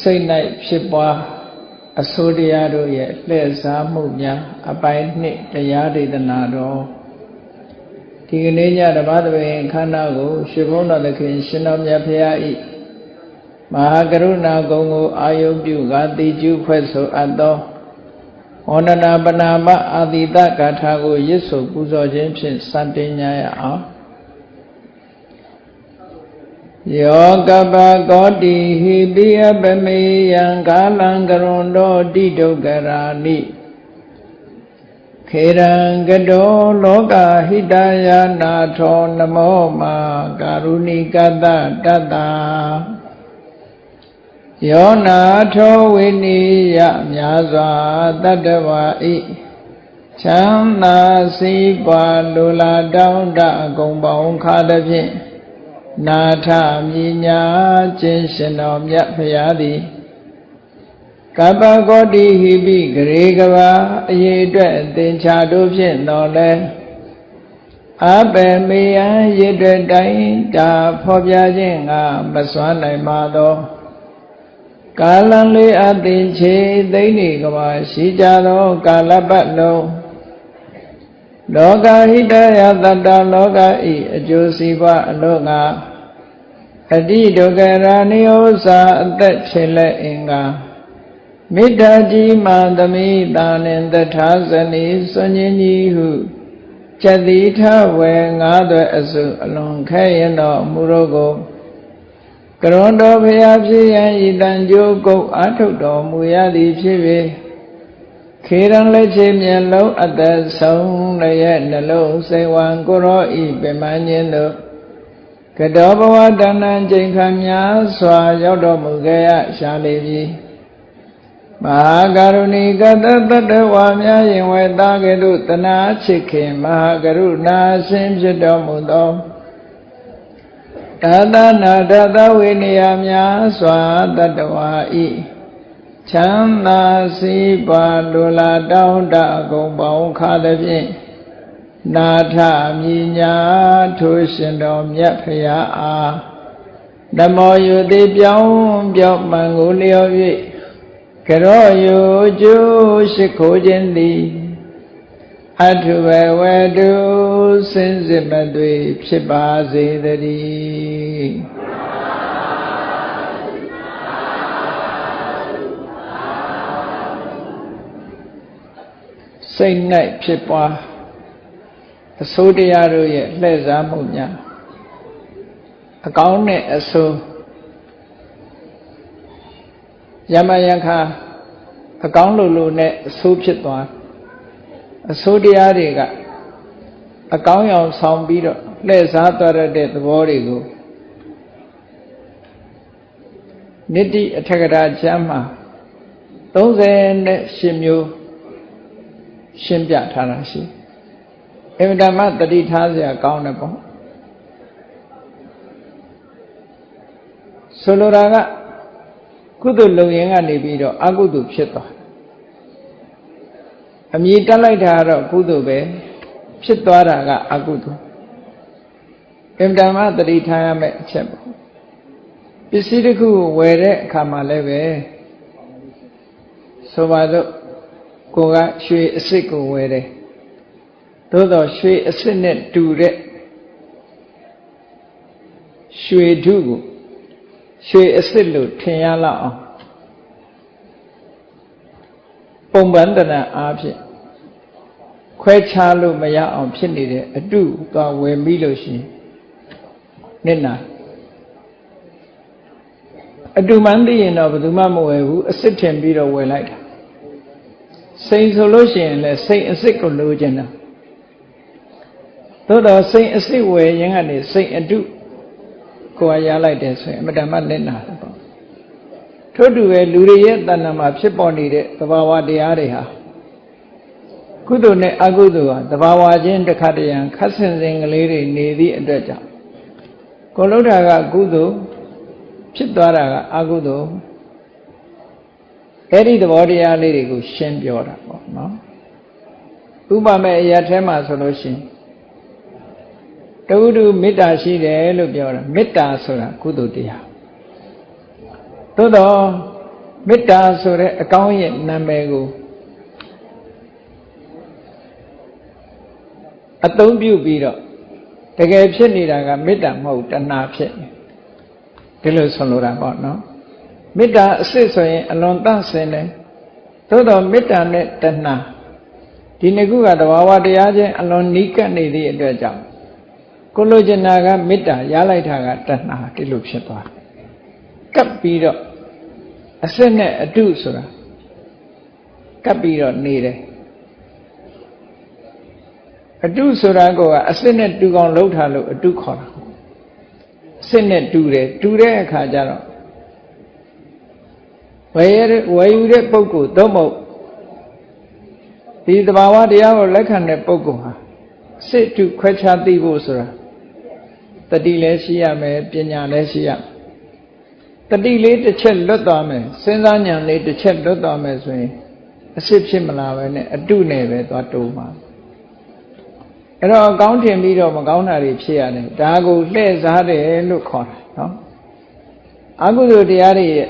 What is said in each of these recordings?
စိတ်၌ဖြစ်ပွားအစိုးတရားတို့ရဲ့လှည့်စားမှုများအပိုင်းနှစ်တရားဒေသနာတော်ဒီကနေ့ညဓမ္မသဘင်ခန္ဓာကိုရွှေဘုန်းတော်သခင်ရှင်တော်မြတ်ဖရာဤမဟာကရုဏာဂုဏ်ကိုအာယုပြုကာတိကျုဖွဲ့ဆိုအပ်သောဝန္ဒနာပနာမအာတိတဂါထာကိုရစ်ဆိုပူဇော်ခြင်းဖြင့်စတင်ကြရအောင်ယောကပကောတိဟိပိယပမေယံကာလံကရွန်တောတိဒုက္ခရာနိခေရံကတောလောကဟိတယနာထောနမောမာကာရုဏိကတတတ္တာယောနာထောဝိနိယမြာစွာတတ္တဝါဤချမ်းသာစီးပွားလူလာတောင်းတအကုန်ပေါင်းခါသည်ဖြင့်နာထမြညာခြင်းရှင်တော်မြတ်ဖရာသည်ကပ္ပကောတိဟိပိဂရေကဘာအရေးအတွက်သင်္ချာတို့ဖြင့်တော်လဲအပေမေယံရည်တွေတိုင်းတာဖော်ပြခြင်းကမစွမ်းနိုင်ပါသောကာလလေးအသင်ချေသိမ့်နေကဘာရှိကြသောကာလပတ်လုံးလောကဟိတယတတ္တလောကဤအကျိုးစီးပွားအလို့ငါအတိဒုက္ခရာနိယောစာအသက်ဖြစ်လက်အင်္ဂါမေတ္တာကြီးမှသမိတာနှင့်တထာဇနီစွန့်ခြင်းကြီးဟုကျက်တိထဝေငါးသွဲအစုအလွန်ခဲရင်တော်မူရောကိုကရွန်တော်ဖရာဖြစ်ရန်ဤတန်ကြိုးကုတ်အာထုတ်တော်မူရသည်ဖြစ်၍ခေရန်လက်ချေမျက်လုံးအသက်ဆုံးလည်းနှလုံးစိတ်ဝံကိုရောဤပင်မခြင်းတို့ကတောဘဝတဏ္ဍချိန်ခါများစွာရောက်တော်မူခဲ့ရရှာလေပြီမဟာကရုဏီကတတ္တဝါများရင်ဝဲသားကဲ့သို့တနာချစ်ခင်မဟာကရုဏာရှင်ဖြစ်တော်မူသောသာသနာတသဝိနည်းများစွာတတ္တဝါဤချမ်းသာစီးပွားလူလာတောင်းတအကုန်ပေါင်းခါသည်ဖြင့်နာထမြညာထိုရှင်တော်မြတ်ဖရာအားဓမ္မောယုတိပြောင်းမှန်ကိုလျော်၍ကရောယုကျိုးရှိခိုးခြင်းသည်အထုဘဝတုစင်စစ်မသွေဖြစ်ပါစေတည်းစိတ်၌ဖြစ်ပွားအစိုးတရားတို့ရဲ့လှည့်စားမှုများအကောင်းနဲ့အဆိုးယမယခအကောင်းလို့နဲ့အဆိုးဖြစ်သွားအဆိုးတရားတွေကအကောင်းရောင်ဆောင်ပြီးတော့လှည့်စားသွားတဲ့သဘောတွေကိုနိတိအထက်ကရာကျမ်းမှာ38မျိုးရှင်းပြထားတာရှိအင်မတန်မှတတိထားစရာကောင်းတယ်ပေါ့ဆိုလိုတာကကုသိုလ်လုပ်ရင်ကနေပြီးတော့အကုသိုလ်ဖြစ်သွားအမြည်တက်လိုက်တာကတော့ကုသိုလ်ပဲဖြစ်သွားတာကအကုသိုလ်အင်မတန်မှတတိထားရမယ့်အချက်ပေါ့ပစ္စည်းတစ်ခုကိုဝယ်တဲ့အခါမှာလည်းပဲဆိုပါတော့ကိုကရွှေအစစ်ကိုဝယ်တယ်သို့တော့ရွှေအစစ်နဲ့တူတဲ့ရွှေထုကိုရွှေအစစ်လို့ထင်ရလောက်အောင်ပုံပန်းတဏအားဖြင့်ခွဲခြားလို့မရအောင်ဖြစ်နေတဲ့အတုသွားဝယ်ပြီးလို့ရှိရင်နှစ်နာအတုမှန်းသိရင်တော့ဘယ်သူမှမဝယ်ဘူးအစစ်ထင်ပြီးတော့ဝယ်လိုက်တာစိန်ဆိုလို့ရှိရင်လည်းစိန်အစစ်ကိုလိုချင်တာသို့တော့စိန်အစစ်ဝယ်ရင်ကနေစိန်အတုကိုယ်ရလိုက်တယ်ဆိုရင်အမတ္တမလက်နာတယ်ပေါ့ထို့တူပဲလူတွေရဲ့တဏ္ဍာမှာဖြစ်ပေါ်နေတဲ့သဘာဝတရားတွေဟာကုသိုလ်နဲ့အကုသိုလ်ဟာသဘာဝချင်းတစ်ခါတည်းခတ်ဆင်ဆင်ကလေးတွေနေသည့်အတွက်ကြောင့်ကိုလုဒ္ဓကကုသိုလ်ဖြစ်သွားတာကအကုသိုလ်အဲ့ဒီသဘောတရားလေးတွေကိုရှင်းပြောတာပေါ့နော်ဥပမာအရာထဲမှာဆိုလို့ရှိရင်တဝုဒ္ဓမေတ္တာရှိတယ်လို့ပြောတာမေတ္တာဆိုတာကုသိုလ်တရားသို့တော့ မေတ္တာဆိုတဲ့အကောင်းရဲ့နာမည်ကိုအသုံးပြုပြီးတော့တကယ်ဖြစ်နေတာကမေတ္တာမဟုတ်တဏှာဖြစ်နေဒီလိုဆိုလိုတာပေါ့နော်မေတ္တာအစစ်ဆိုရင်အလွန်တန့်စင်တယ်သို့တော်မေတ္တာနဲ့တဏှာဒီနှစ်ခုကတဘာဝတရားချင်းအလွန်နီးကပ်နေသည့်အတွက်ကြောင့်ကိုလိုချင်တာကမေတ္တာရလိုက်တာကတဏှာဒီလိုဖြစ်သွားတယ်ကပ်ပြီးတော့အစစ်နဲ့အတုဆိုတာကပ်ပြီးတော့နေတယ်အတုဆိုတာကအစစ်နဲ့တူကောင်လှုပ်ထားလို့အတုခေါ်တာအစစ်နဲ့တူတယ်တူတဲ့အခါကျတော့ဝယ်ယူတဲ့ပုဂ္ဂိုလ်သို့မဟုတ်ဒီသဘာဝတရားကိုလက်ခံတဲ့ပုဂ္ဂိုလ်ဟာစစ်တုခွဲခြားသိဖို့ဆိုတာတတိလည်းရှိရမယ်ပညာလည်းရှိရမယ်တတိလေးတစ်ချက်လွတ်သွားမယ်စဉ်းစားဉာဏ်လေးတစ်ချက်လွတ်သွားမယ်ဆိုရင်အစစ်ဖြစ်မလာပဲနဲ့အတုနဲ့ပဲသွားတိုးမှာအဲ့တော့ကောင်းထင်ပြီးတော့မကောင်းတာတွေဖြစ်ရတယ်ဒါကိုလှည့်စားတယ်လို့ခေါ်တာနော်အကုသိုလ်တရားတွေရဲ့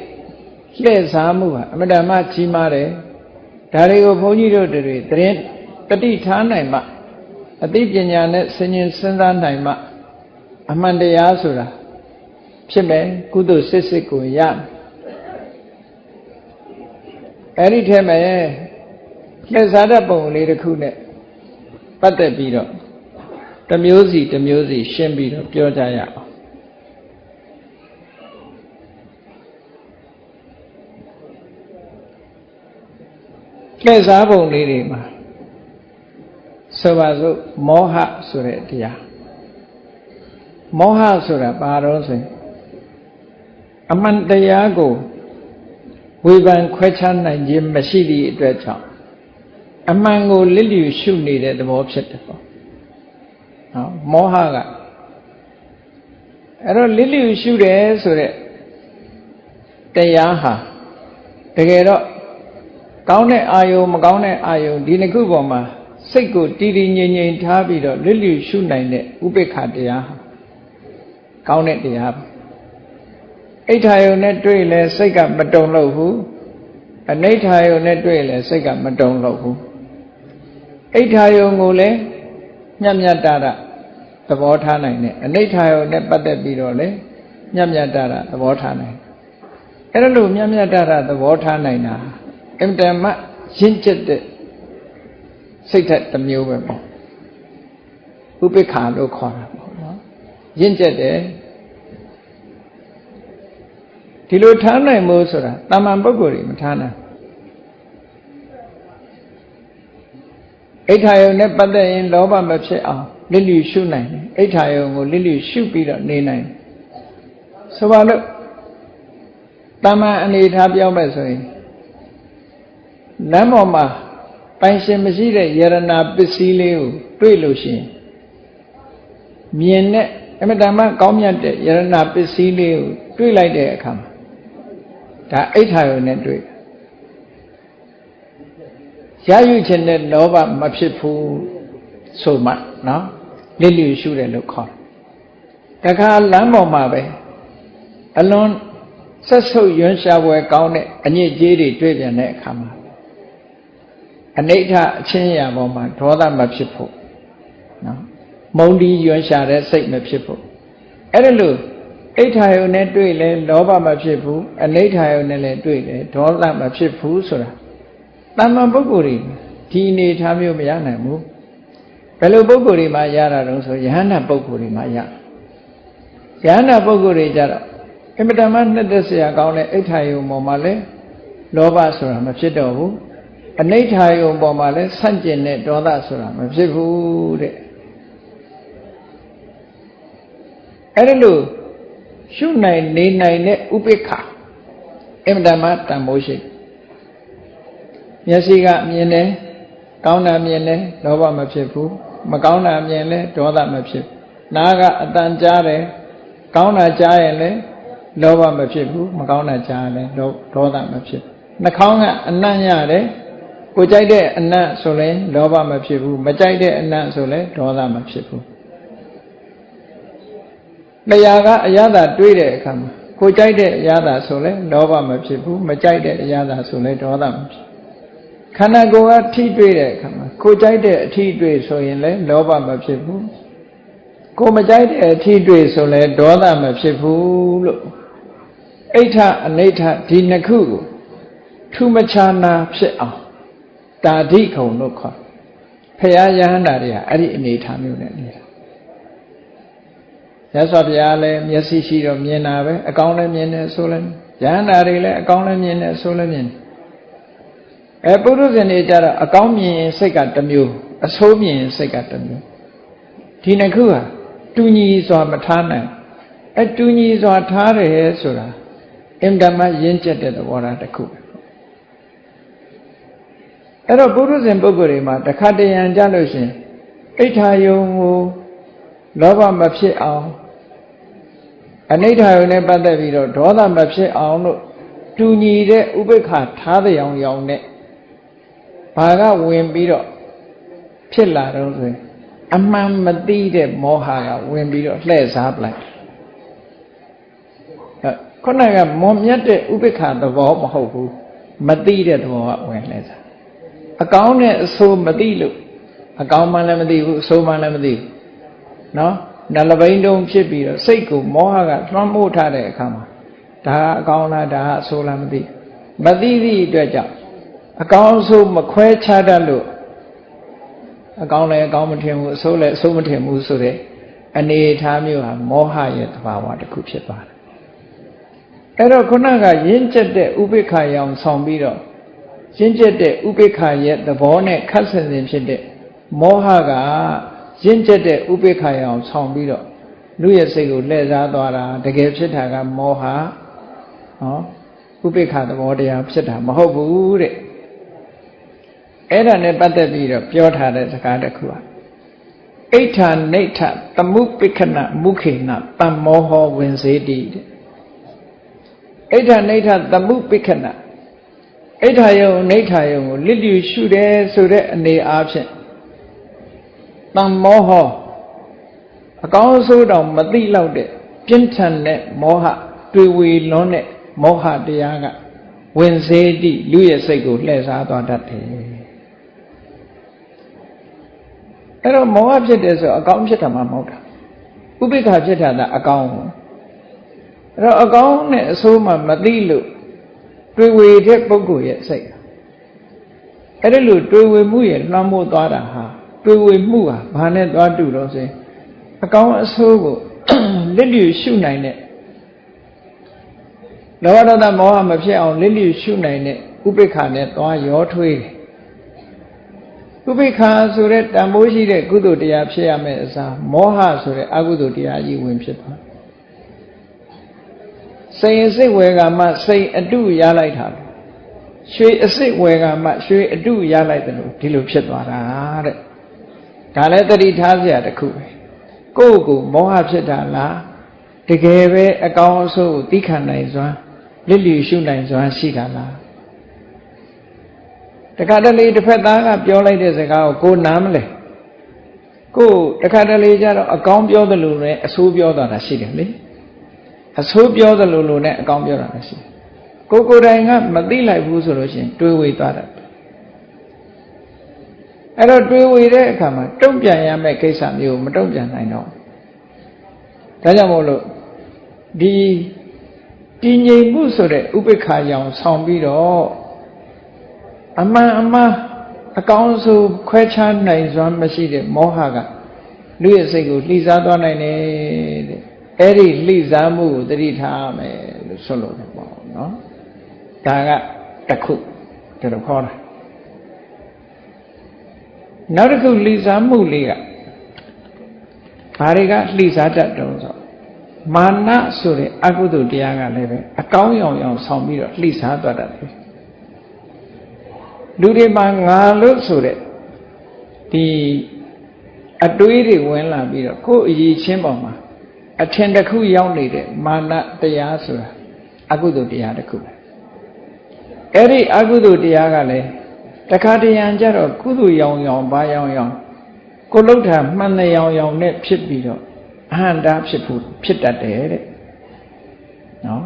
လှည့်စားမှုဟာအမှန်တမ်းကြီးမားတယ်ဒါတွေကိုဘုန်းကြီးတို့တွေသတင်းတတိထားနိုင်မှအသိပညာနဲ့စဉ်းကျင်စဉ်းစားနိုင်မှအမှန်တရားဆိုတာဖြစ်မယ်ကုသိုလ်စစ်စစ်ကိုရအဲ့ဒီထဲမှာလှည့်စားတဲ့ပုံလေးတစ်ခုနဲ့ပတ်သက်ပြီးတော့တစ်မျိုးစီတစ်မျိုးစီရှင်းပြီးတော့ပြောကြရအောင်လှည့်စားပုံလေးတွေမှာဆိုပါစို့မောဟဆိုတဲ့တရားမောဟဆိုတာဘာလို့ဆိုရင်အမှန်တရားကိုဝေဖန်ခွဲခြားနိုင်ခြင်းမရှိသည့်အတွက်ကြောင့်အမှန်ကိုလစ်လျူရှုနေတဲ့သဘောဖြစ်တယ်ပေါ့နော်မောဟကအဲ့တော့လစ်လျူရှုတယ်ဆိုတဲ့တရားဟာတကယ်တော့ကောင်းတဲ့အာယုံမကောင်းတဲ့အာယုံဒီနှစ်ခုပေါ်မှာစိတ်ကိုတည်တည်ငြိမ်ငြိမ်ထားပြီးတော့လစ်လျူရှုနိုင်တဲ့ဥပေက္ခတရားဟာကောင်းတဲ့တရားပဲအိဋ္ဌာယုံနဲ့တွေ့လဲစိတ်ကမတုံလို့ဘူးအနိဋ္ဌာယုံနဲ့တွေ့လဲစိတ်ကမတုံလို့ဘူးအိဋ္ဌာယုံကိုလည်းညံ့ညံ့တာသဘောထားနိုင်တယ်အနိဋ္ဌာယုံနဲ့ပတ်သက်ပြီးတော့လည်းညံ့ညံ့တာသဘောထားနိုင်အဲ့ဒါလို့ညံ့ညံ့တာသဘောထားနိုင်တာအင်တမရင့်ကျက်တဲ့စိတ်ဓာတ်တစ်မျိုးပဲပေါ့ဥပိ္ပခာလို့ခေါ်တာပေါ့နော်ရင့်ကျက်တယ်ဒီလိုထားနိုင်မို့ဆိုတာတာမန်ပုဂ္ဂိုလ်တွေမထားနိုင်အိဋ္ဌာယုံနဲ့ပတ်သက်ရင်လောဘမဖြစ်အောင်လစ်လျူရှုနိုင်တယ်အိဋ္ဌာယုံကိုလစ်လျူရှုပြီးတော့နေနိုင်ဆိုပါလို့တာမန်အနေထားပြောမဲ့ဆိုရင်လမ်းပေါ်မှာပိုင်ရှင်မရှိတဲ့ယရနာပစ္စည်းလေးကိုတွေ့လို့ရှိရင်မြင်တဲ့အမတန်မှကောင်းမြတ်တဲ့ယရနာပစ္စည်းလေးကိုတွေ့လိုက်တဲ့အခါမှာဒါအိဋ္ဌာယုံနဲ့တွေ့ရယူခြင်းနဲ့လောဘမဖြစ်ဘူးဆိုမှနော်လစ်လျူရှုတယ်လို့ခေါ်တယ်တခါလမ်းပေါ်မှာပဲအလွန်ဆက်ဆုပ်ရွံ့ရှားပွဲကောင်းတဲ့အညစ်အကြေးတွေတွေ့ပြန်တဲ့အခါမှာအနိဋ္ဌအချင်းရာပေါ်မှာဒေါသမဖြစ်ဖို့နော်မုန်းတီးရွံ့ရှားတဲ့စိတ်မဖြစ်ဖို့အဲ့ဒါလို့အိဋ္ဌာယုံနဲ့တွေ့လဲလောဘမဖြစ်ဘူးအနိဋ္ဌာယုံနဲ့လည်းတွေ့လဲဒေါသမဖြစ်ဘူးဆိုတာတမ္မာပုဂ္ဂိုလ်တွေဒီအနေထားမျိုးမရနိုင်ဘူးဘယ်လိုပုဂ္ဂိုလ်တွေမှရတာတုံးဆိုယဟန္တာပုဂ္ဂိုလ်တွေမှရယဟန္တာပုဂ္ဂိုလ်တွေကြတော့အင်မတန်မှနှစ်သက်စရာကောင်းတဲ့အိဋ္ဌာယုံပေါ်မှာလဲလောဘဆိုတာမဖြစ်တော့ဘူးအနိဋ္ဌာယုံပေါ်မှာလဲဆန့်ကျင်တဲ့ဒေါသဆိုတာမဖြစ်ဘူးတဲ့အဲ့ဒါလို့ရှုနိုင်နေနိုင်တဲ့ဥပိ္ပခာအင်မတန်မှတန်ဖိုးရှိမျက်စိကမြင်တယ်ကောင်းတာမြင်တယ်လောဘမဖြစ်ဘူးမကောင်းတာမြင်လဲဒေါသမဖြစ်နားကအတန်ကြားတယ်ကောင်းတာကြားရင်လဲလောဘမဖြစ်ဘူးမကောင်းတာကြားရင်လဲဒေါသမဖြစ်နှာခေါင်းကအနံ့ရတယ်ကိုကြိုက်တဲ့အနံ့ဆိုလဲလောဘမဖြစ်ဘူးမကြိုက်တဲ့အနံ့ဆိုလဲဒေါသမဖြစ်ဘူးတရားကအရသာတွေးတဲ့အခါမှာ ကိုကြိုက်တဲ့အရာသာဆိုလဲလောဘမဖြစ်ဘူးမကြိုက်တဲ့အရာသာဆိုလဲဒေါသမဖြစ်ခန္ဓာကိုယ်ကထိတွေ့တဲ့အခါမှာကိုကြိုက်တဲ့အထိတွေ့ဆိုရင်လဲလောဘမဖြစ်ဘူးကိုမကြိုက်တဲ့အထိတွေ့ဆိုလဲဒေါသမဖြစ်ဘူးလို့အိဋ္ဌအနိဋ္ဌဒီနှစ်ခုကိုထူးမခြားနာဖြစ်အောင်တာဓိခုံလို့ခေါ်ဖရာယဟန္တာတွေကအဲ့ဒီအနေထားမျိုးနဲ့နေတာရသော်ဘုရားလည်းမျက်စိရှိတော့မြင်တာပဲအကောင်းလည်းမြင်တယ်ဆိုလည်းယဟန္တာတွေလည်းအကောင်းလည်းမြင်တယ်ဆိုလည်းမြင်တယ်ပုရုဇဉ်တွေကြတော့အကောင်းမြင်ရင်စိတ်ကတစ်မျိုးအဆိုးမြင်ရင်စိတ်ကတစ်မျိုးဒီနှစ်ခုဟာတူညီစွာမထားနိုင်တူညီစွာထားတယ်ဆိုတာအင်္ဂမရင်းကျက်တဲ့သဘောထားတစ်ခုအဲ့တော့ပုရုဇဉ်ပုဂ္ဂိုလ်တွေမှာတခါတရံကြလို့ရှင်အိဋ္ဌာယုံကိုလောဘမဖြစ်အောင်အနိဋ္ဌာယုံနဲ့ပတ်သက်ပြီးတော့ဒေါသမဖြစ်အောင်လို့တူညီတဲ့ဥပိ္ပခာထားတဲ့ရောင်နဲ့ဘာကဝင်ပြီးတော့ဖြစ်လာတော့ဆိုရင်အမှန်မသိတဲ့မောဟကဝင်ပြီးတော့လှည့်စားပလိုက်ခုနကမွန်မြတ်တဲ့ဥပိ္ပခာသဘောမဟုတ်ဘူးမသိတဲ့သဘောကဝင်လှည့်စားအကောင်းနဲ့အဆိုးမသိလို့အကောင်းမှလည်းမသိဘူးအဆိုးမှလည်းမသိဘူးနော်နှလဘိန်းတုံးဖြစ်ပြီးတော့စိတ်ကိုမောဟကလွှမ်းမိုးထားတဲ့အခါမှာဒါကအကောင်းလားဒါကအဆိုးလားမသိသည့်အတွက်ကြောင့်အကောင်းအဆိုးမခွဲခြားတတ်လို့အကောင်းလည်းအကောင်းမထင်ဘူးအဆိုးလည်းအဆိုးမထင်ဘူးဆိုတဲ့အနေအထားမျိုးဟာမောဟရဲ့သဘာဝတစ်ခုဖြစ်ပါတယ်အဲ့တော့ခုနကရင်းကျက်တဲ့ဥပိ္ပခာရောင်ဆောင်ပြီးတော့ရင်းကျက်တဲ့ဥပိ္ပခာရဲ့သဘောနဲ့ခတ်ဆင်ဆင်ဖြစ်တဲ့မောဟကရင့်ကျက်တဲ့ဥပိ္ပခာရောင်ဆောင်ပြီးတော့လူရဲ့စိတ်ကိုလှည့်စားသွားတာတကယ်ဖြစ်တာကမောဟဥပိ္ပခာသဘောတရားဖြစ်တာမဟုတ်ဘူးတဲ့အဲ့ဒါနဲ့ပတ်သက်ပြီးတော့ပြောထားတဲ့စကားတစ်ခုပါအိဋ္ဌာနိဋ္ဌသမုပိက္ခဏမုခေနတမ္မောဟဝင်စေတိတဲ့အိဋ္ဌာနိဋ္ဌသမုပိက္ခဏအိဋ္ဌာယုံနိဋ္ဌာယုံကိုလစ်လျူရှုတယ်ဆိုတဲ့အနေအားဖြင့်တမ္မောဟအကောင်းဆိုးတောင်မသိလောက်တဲ့ပြင်းထန်တဲ့မောဟတွေ့ဝေလွန်းတဲ့မောဟတရားကဝင်စေတိလူရဲ့စိတ်ကိုလှည့်စားသွားတတ်တယ်အဲ့တော့မောဟဖြစ်တယ်ဆိုအကောင်းဖြစ်တာမှမဟုတ်တာဥပိ္ပခာဖြစ်တာကအကောင်းအဲ့တော့အကောင်းနဲ့အဆိုးမှမသိလို့တွေ့ဝေတဲ့ပုဂ္ဂိုလ်ရဲ့စိတ်အဲ့ဒါလို့တွေ့ဝေမှုရဲ့လွှမ်းမိုးသွားတာဟာတွေ့ဝေမှုဟာဘာနဲ့သွားတူတော့ဆိုရင်အကောင်းအဆိုးကိုလစ်လျူရှုနိုင်တဲ့လောဘဒေါသမောဟမဖြစ်အောင်လစ်လျူရှုနိုင်တဲ့ဥပိ္ပခာနဲ့သွားရောထွေးတယ်ဥပိ္ပခာဆိုတဲ့တန်ဖိုးရှိတဲ့ကုသိုလ်တရားဖြစ်ရမယ့်အစားမောဟဆိုတဲ့အကုသိုလ်တရားကြီးဝင်ဖြစ်သွားစိတ်အစစ်ဝေကမှစိတ်အတုရလိုက်တာရွှေအစစ်ဝေကမှရွှေအတုရလိုက်တယ်လို့ဒီလိုဖြစ်သွားတာတဲ့ဒါလည်းသတိထားစရာတစ်ခုပဲကိုယ့်ကိုမောဟဖြစ်တာလားတကယ်ပဲအကောင်းအဆိုးကိုသိခံနိုင်စွမ်းလစ်လျူရှုနိုင်စွမ်းရှိတာလားတခါတလေတစ်ဖက်သားကပြောလိုက်တဲ့စကားကိုနားမလဲကိုတခါတလေကျတော့အကောင်းပြောသလိုနဲ့အဆိုးပြောတာရှိတယ်လေအဆိုးပြောသလိုနဲ့အကောင်းပြောတာရှိတယ်ကိုယ်တိုင်ကမသိလိုက်ဘူးဆိုလို့ရှိရင်တွေးဝေသွားတာအဲ့တော့တွေးဝေတဲ့အခါမှာတုံ့ပြန်ရမယ့်ကိစ္စမျိုးမတုံ့ပြန်နိုင်တော့ဒါကြောင့်မို့လို့ဒီတည်ငြိမ်မှုဆိုတဲ့ဥပိ္ပခာရောင်ဆောင်ပြီးတော့အမှန်အကောင်းဆုံးခွဲခြားနိုင်စွမ်းမရှိတဲ့မောဟကလူရဲ့စိတ်ကိုလှိစားသွားနိုင်တယ်တဲ့အဲ့ဒီလှိစားမှုကိုသတိထားမယ်လို့ဆိုလို့ပေါ့နော်ဒါကတစ်ခုဒါတော့ခေါ်တာနောက်တစ်ခုလှိစားမှုလေးကဘာတွေကလှိစားတတ်တုံးဆိုမာနဆိုတဲ့အကုသိုလ်တရားကလည်းပဲအကောင်းရောင်ဆောင်ပြီးတော့လှိစားသွားတတ်တယ်လူတွေမှာငါလို့ဆိုတဲ့ဒီအတွေးတွေဝင်လာပြီးတော့ကိုယ်အရေးချင်းပေါ်မှာအထင်တစ်ခုရောက်နေတဲ့မာနတရားဆိုတာအကုသိုလ်တရားတစ်ခုပဲအဲ့ဒီအကုသိုလ်တရားကလည်းတခါတရံကြတော့ကုသိုလ်ရောင်ဘာရောင်ကိုလှုပ်တာမှန်တဲ့ရောင်နဲ့ဖြစ်ပြီးတော့အဟံတာဖြစ်တတ်တယ်တဲ့နော်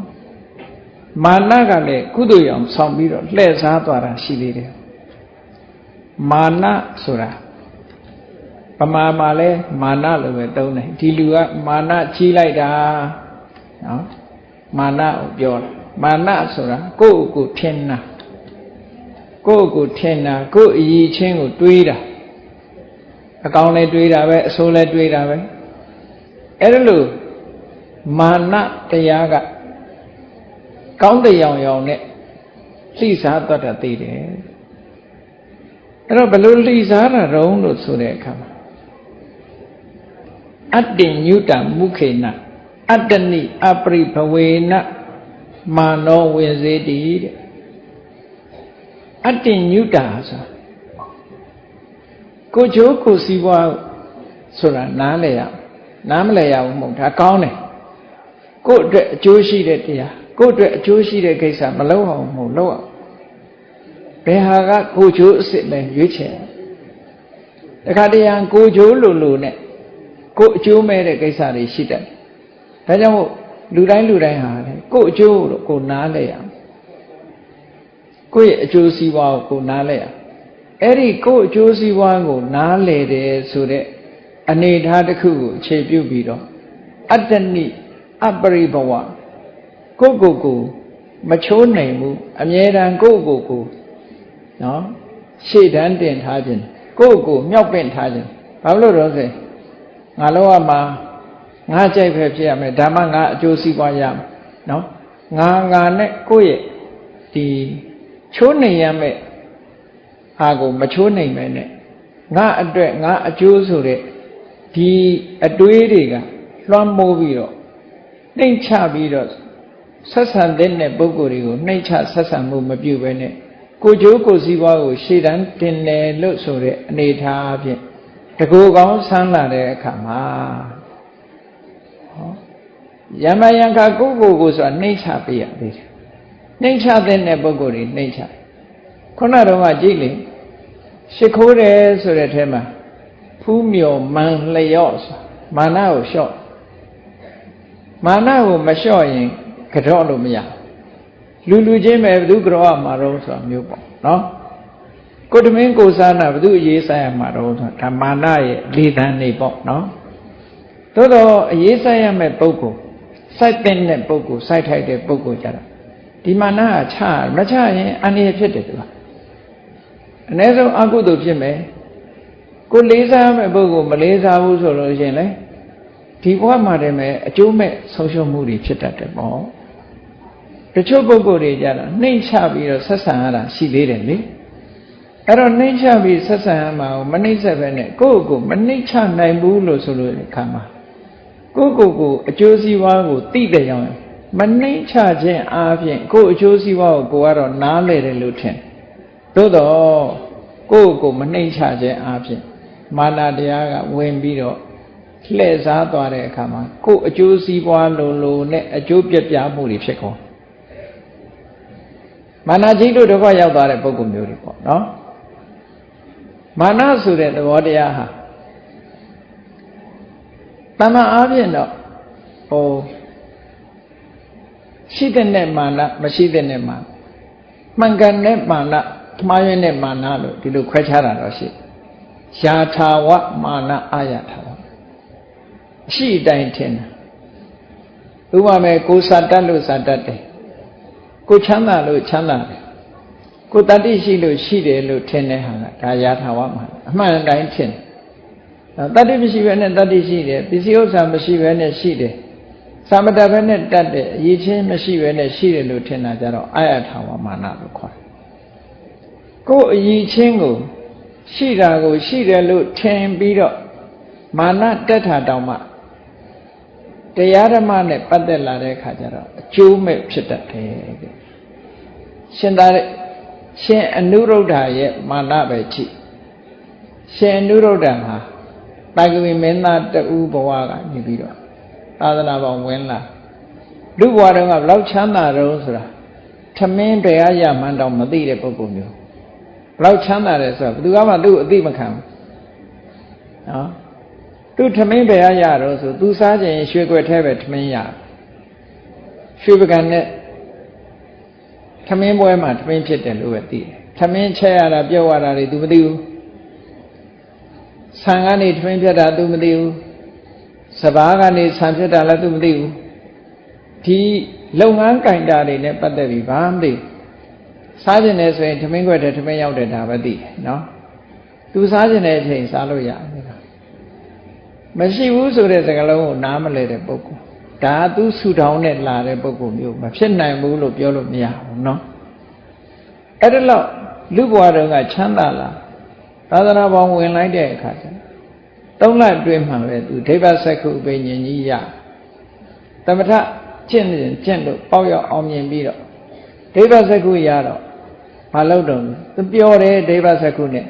မာနကလည်းကုသိုလ်ရောင်ဆောင်ပြီးတော့လှည့်စားသွားတာရှိသေးတယ်မာနဆိုတာပမာမှာလဲမာနလို့ပဲသုံးတယ်ဒီလူကမာနကြီးလိုက်တာနော်မာနကိုပြောတာမာနဆိုတာကိုယ့်ကိုယ်ထင်တာကိုယ့်ကိုယ်ထင်တာကိုယ့်အရေးချင်းကိုတွေးတာအကောင်လည်းတွေးတာပဲအဆိုးလည်းတွေးတာပဲအဲ့ဒါလို့မာနတရားကကောင်းတဲ့ရောင်ရောင်နဲ့လှိစားတတ်တာသိတယ်အဲ့တော့ဘယ်လိုလှိစားတာတုံးလို့ဆိုတဲ့အခါမှာအတ္တိညုတမုခေနအတ္တနိအပရိဘဝေနမာနောဝေစေတိတဲ့အတ္တိညုတဆိုကိုချိုးကိုစီးပွားဆိုတာနားလေရနားမလဲရဘူးမဟုတ်ဒါကောင်းတယ်ကိုယ့်အတွက်အကျိုးရှိတဲ့တရားကိုယ့်အတွက်အကျိုးရှိတဲ့ကိစ္စမလုပ်အောင်မဟုတ်လုပ်အောင်ဘယ်ဟာကကိုချိုးအစ်စ်လဲရွေးချယ်တခါတရံကိုချိုးလို့နဲ့ကိုအကျိုးမဲ့တဲ့ကိစ္စတွေရှိတယ်ဒါကြောင့်မို့လူတိုင်းဟာလေကိုအကျိုးလို့ကိုနားလဲရအောင်ကိုယ့်ရဲ့အကျိုးစီးပွားကိုနားလဲရအောင်အဲ့ဒီကိုအကျိုးစီးပွားကိုနားလဲတယ်ဆိုတဲ့အနေအထားတစ်ခုကိုအခြေပြုပြီးတော့အတ္တနိအပရိဘဝကိုမချိုးနိုင်ဘူးအမြဲတမ်းကိုနော်ရှေ့တန်းတင်ထားခြင်းကိုမြောက်ပင့်ထားခြင်းဘာလို့လဲဆိုငါလောကမှာငါကြိုက်ပဲဖြစ်ရမယ်ဒါမှငါအကျိုးစီးပွားရမယ်နော်ငါနဲ့ကိုယ့်ရဲ့ဒီချိုးနိုင်ရမယ်ဟာကိုမချိုးနိုင်မယ်နဲ့ငါအတွက်ငါအကျိုးဆိုတဲ့ဒီအတွေးတွေကလွှမ်းမိုးပြီးတော့နှိမ့်ချပြီးတော့ဆက်ဆံတဲ့ပုဂ္ဂိုလ်တွေကိုနှိမ့်ချဆက်ဆံမှုမပြုဘဲနဲ့ကိုကျိုးကိုစီးပွားကိုရှေ့တန်းတင်တယ်လို့ဆိုတဲ့အနေအထားအဖြစ်တကူကောင်းဆန်းလာတဲ့အခါမှာယမယံခါကိုဆိုတာနှိမ့်ချပေးရသေးတယ်နှိမ့်ချတဲ့ပုဂ္ဂိုလ်တွေနှိမ့်ချခုနတော့ကကြည့်လေရှ िख ိုးတယ်ဆိုတဲ့အဲမှာဖူးမြော်မှန်လျော့မာနကိုလျှော့မာနကိုမလျှော့ရင်ကြော့လို့မရလူချင်းပဲဘယ်သူကြော့မှာတော့ဆိုတာမျိုးပေါ့နော်ကိုတမင်းကိုစားနာဘယ်သူအရေးဆိုင်ရမှာတော့ဆိုတာဒါမာနရဲ့လေသံနေပေါ့နော်သို့တော့အရေးဆိုင်ရမဲ့ပုဂ္ဂိုလ်စိုက်တဲ့ပုဂ္ဂိုလ်စိုက်ထိုက်တဲ့ပုဂ္ဂိုလ်ကြတော့ဒီမာနကမချရင်အန္တရာယ်ဖြစ်တယ်သူကအနည်းဆုံးအကုသိုလ်ဖြစ်မယ်ကိုလေးစားမဲ့ပုဂ္ဂိုလ်မလေးစားဘူးဆိုလို့ရှိရင်လေဒီဘဝမှာတည်းမဲ့အကျိုးမဲ့ဆုံးရှုံးမှုတွေဖြစ်တတ်တယ်ပေါ့တချို့ပုဂ္ဂိုလ်တွေကြတော့နှိမ့်ချပြီးတော့ဆက်ဆံရတာရှိသေးတယ်လေအဲ့တော့နှိမ့်ချပြီးဆက်ဆံရမှာကိုမနှိမ့်ဆက်ပဲနဲ့ကိုမနှိမ့်ချနိုင်ဘူးလို့ဆိုလို့ခါမှာကိုအကျိုးစီးပွားကိုသိတဲ့ကြောင့်မနှိမ့်ချခြင်းအားဖြင့်ကိုအကျိုးစီးပွားကိုကတော့နားလဲတယ်လို့ထင်သို့တော့ကိုမနှိမ့်ချခြင်းအားဖြင့်မာနတရားကဝင်ပြီးတော့လှည့်စားသွားတဲ့အခါမှာကိုအကျိုးစီးပွားလိုနဲ့အကျိုးပြပြမှုတွေဖြစ်ကုန်မာနကြီးတို့ဒုက္ခရောက်သွားတဲ့ပုဂ္ဂိုလ်မျိုးတွေပေါ့နော်မာနဆိုတဲ့သဘောတရားဟာတမန်အားဖြင့်တော့ရှိတဲ့မာနမရှိတဲ့မာနမှန်ကန်တဲ့မာနမှားယွင်းတဲ့မာနလို့ဒီလိုခွဲခြားတာတော့ရှိယာထာဝမာနအာယထာဝအရှိတိုင်းထင်တယ်ဥပမာကိုစာတတ်လို့စာတတ်တယ်ကိုချမ်းသာလို့ချမ်းသာတယ်ကိုတတ္တိရှိလို့ရှိတယ်လို့ထင်တဲ့ဟာကဒါယာထာဝမာနအမှန်တိုင်းထင်တယ်တတ္တိမရှိဘဲနဲ့တတ္တိရှိတယ်ပစ္စည်းဥစ္စာမရှိဘဲနဲ့ရှိတယ်သမတဘဲနဲ့တတ်တယ်အရေးချင်းမရှိဘဲနဲ့ရှိတယ်လို့ထင်တာကြတော့အာယထာဝမာနလို့ခေါ်တယ်ကိုယ်အရေးချင်းကိုရှိတာကိုရှိတယ်လို့ထင်ပြီးတော့မာနတက်တာတောင်မှတရားဓမ္မနဲ့ပတ်သက်လာတဲ့အခါကျတော့အကျိုးမဲ့ဖြစ်တတ်တယ်တဲ့ရှင်အနုရုဒ္ဓရဲ့မာနပဲကြည့်ရှင်အနုရုဒ္ဓဟာတာဂဝေမင်းသားတူဘဝကနေပြီးတော့သာသနာပေါင်းဝင်လာလူဘဝတုန်းကဘလောက်ချမ်းသာတော့ဆိုတာထမင်းတရားရမှန်းတော့မသိတဲ့ပုဂ္ဂိုလ်မျိုးဘလောက်ချမ်းသာတယ်ဆိုတော့ဘယ်သူမှသူ့အသိမခံဘူးနော်သူထမင်းတရားရတော့ဆိုသူစားခြင်းရွှေကွက်ထဲပဲထမင်းရရွှေပကံနဲ့ ထမင်းပွဲမှာထမင်းဖြစ်တယ်လို့ပဲသိတယ်ထမင်းချက်ရတာပြောက်ရတာတွေ तू မသိဘူးဆံကနေထမင်းပြတ်တာ तू မသိဘူးစဘာကနေဆံဖြစ်တာလည်း तू မသိဘူးဒီလုပ်ငန်းကင်တာတွေနဲ့ပတ်သက်ပြီးဘာမှမသိစားကျင်တယ်ဆိုရင်ထမင်းခွက်တဲ့ထမင်းရောက်တယ်ဒါပဲသိတယ်နော် तू စားကျင်တဲ့အချိန်စားလို့ရတယ်မရှိဘူးဆိုတဲ့စကားလုံးကိုနားမလဲတဲ့ပုဂ္ဂိုလ်ဒါ तू ဆူတောင်းနဲ့လာတဲ့ပုဂ္ဂိုလ်မျိုးမဖြစ်နိုင်ဘူးလို့ပြောလို့မရဘူးနော်အဲ့ဒါလို့လူဘဝတုန်းကချမ်းသာလာသာသနာပေါင်းဝင်လိုက်တဲ့အခါကျ3 လအတွင်းမှာပဲ तू ဒိဗ္ဗစက္ခုအပိဉ္ဉ္ကြီးရသမထကျင့်လို့ပေါက်ရောက်အောင်မြင်ပြီးတော့ဒိဗ္ဗစက္ခုရတော့မလုပ်တော့ဘူး तू ပြောတယ်ဒိဗ္ဗစက္ခုနဲ့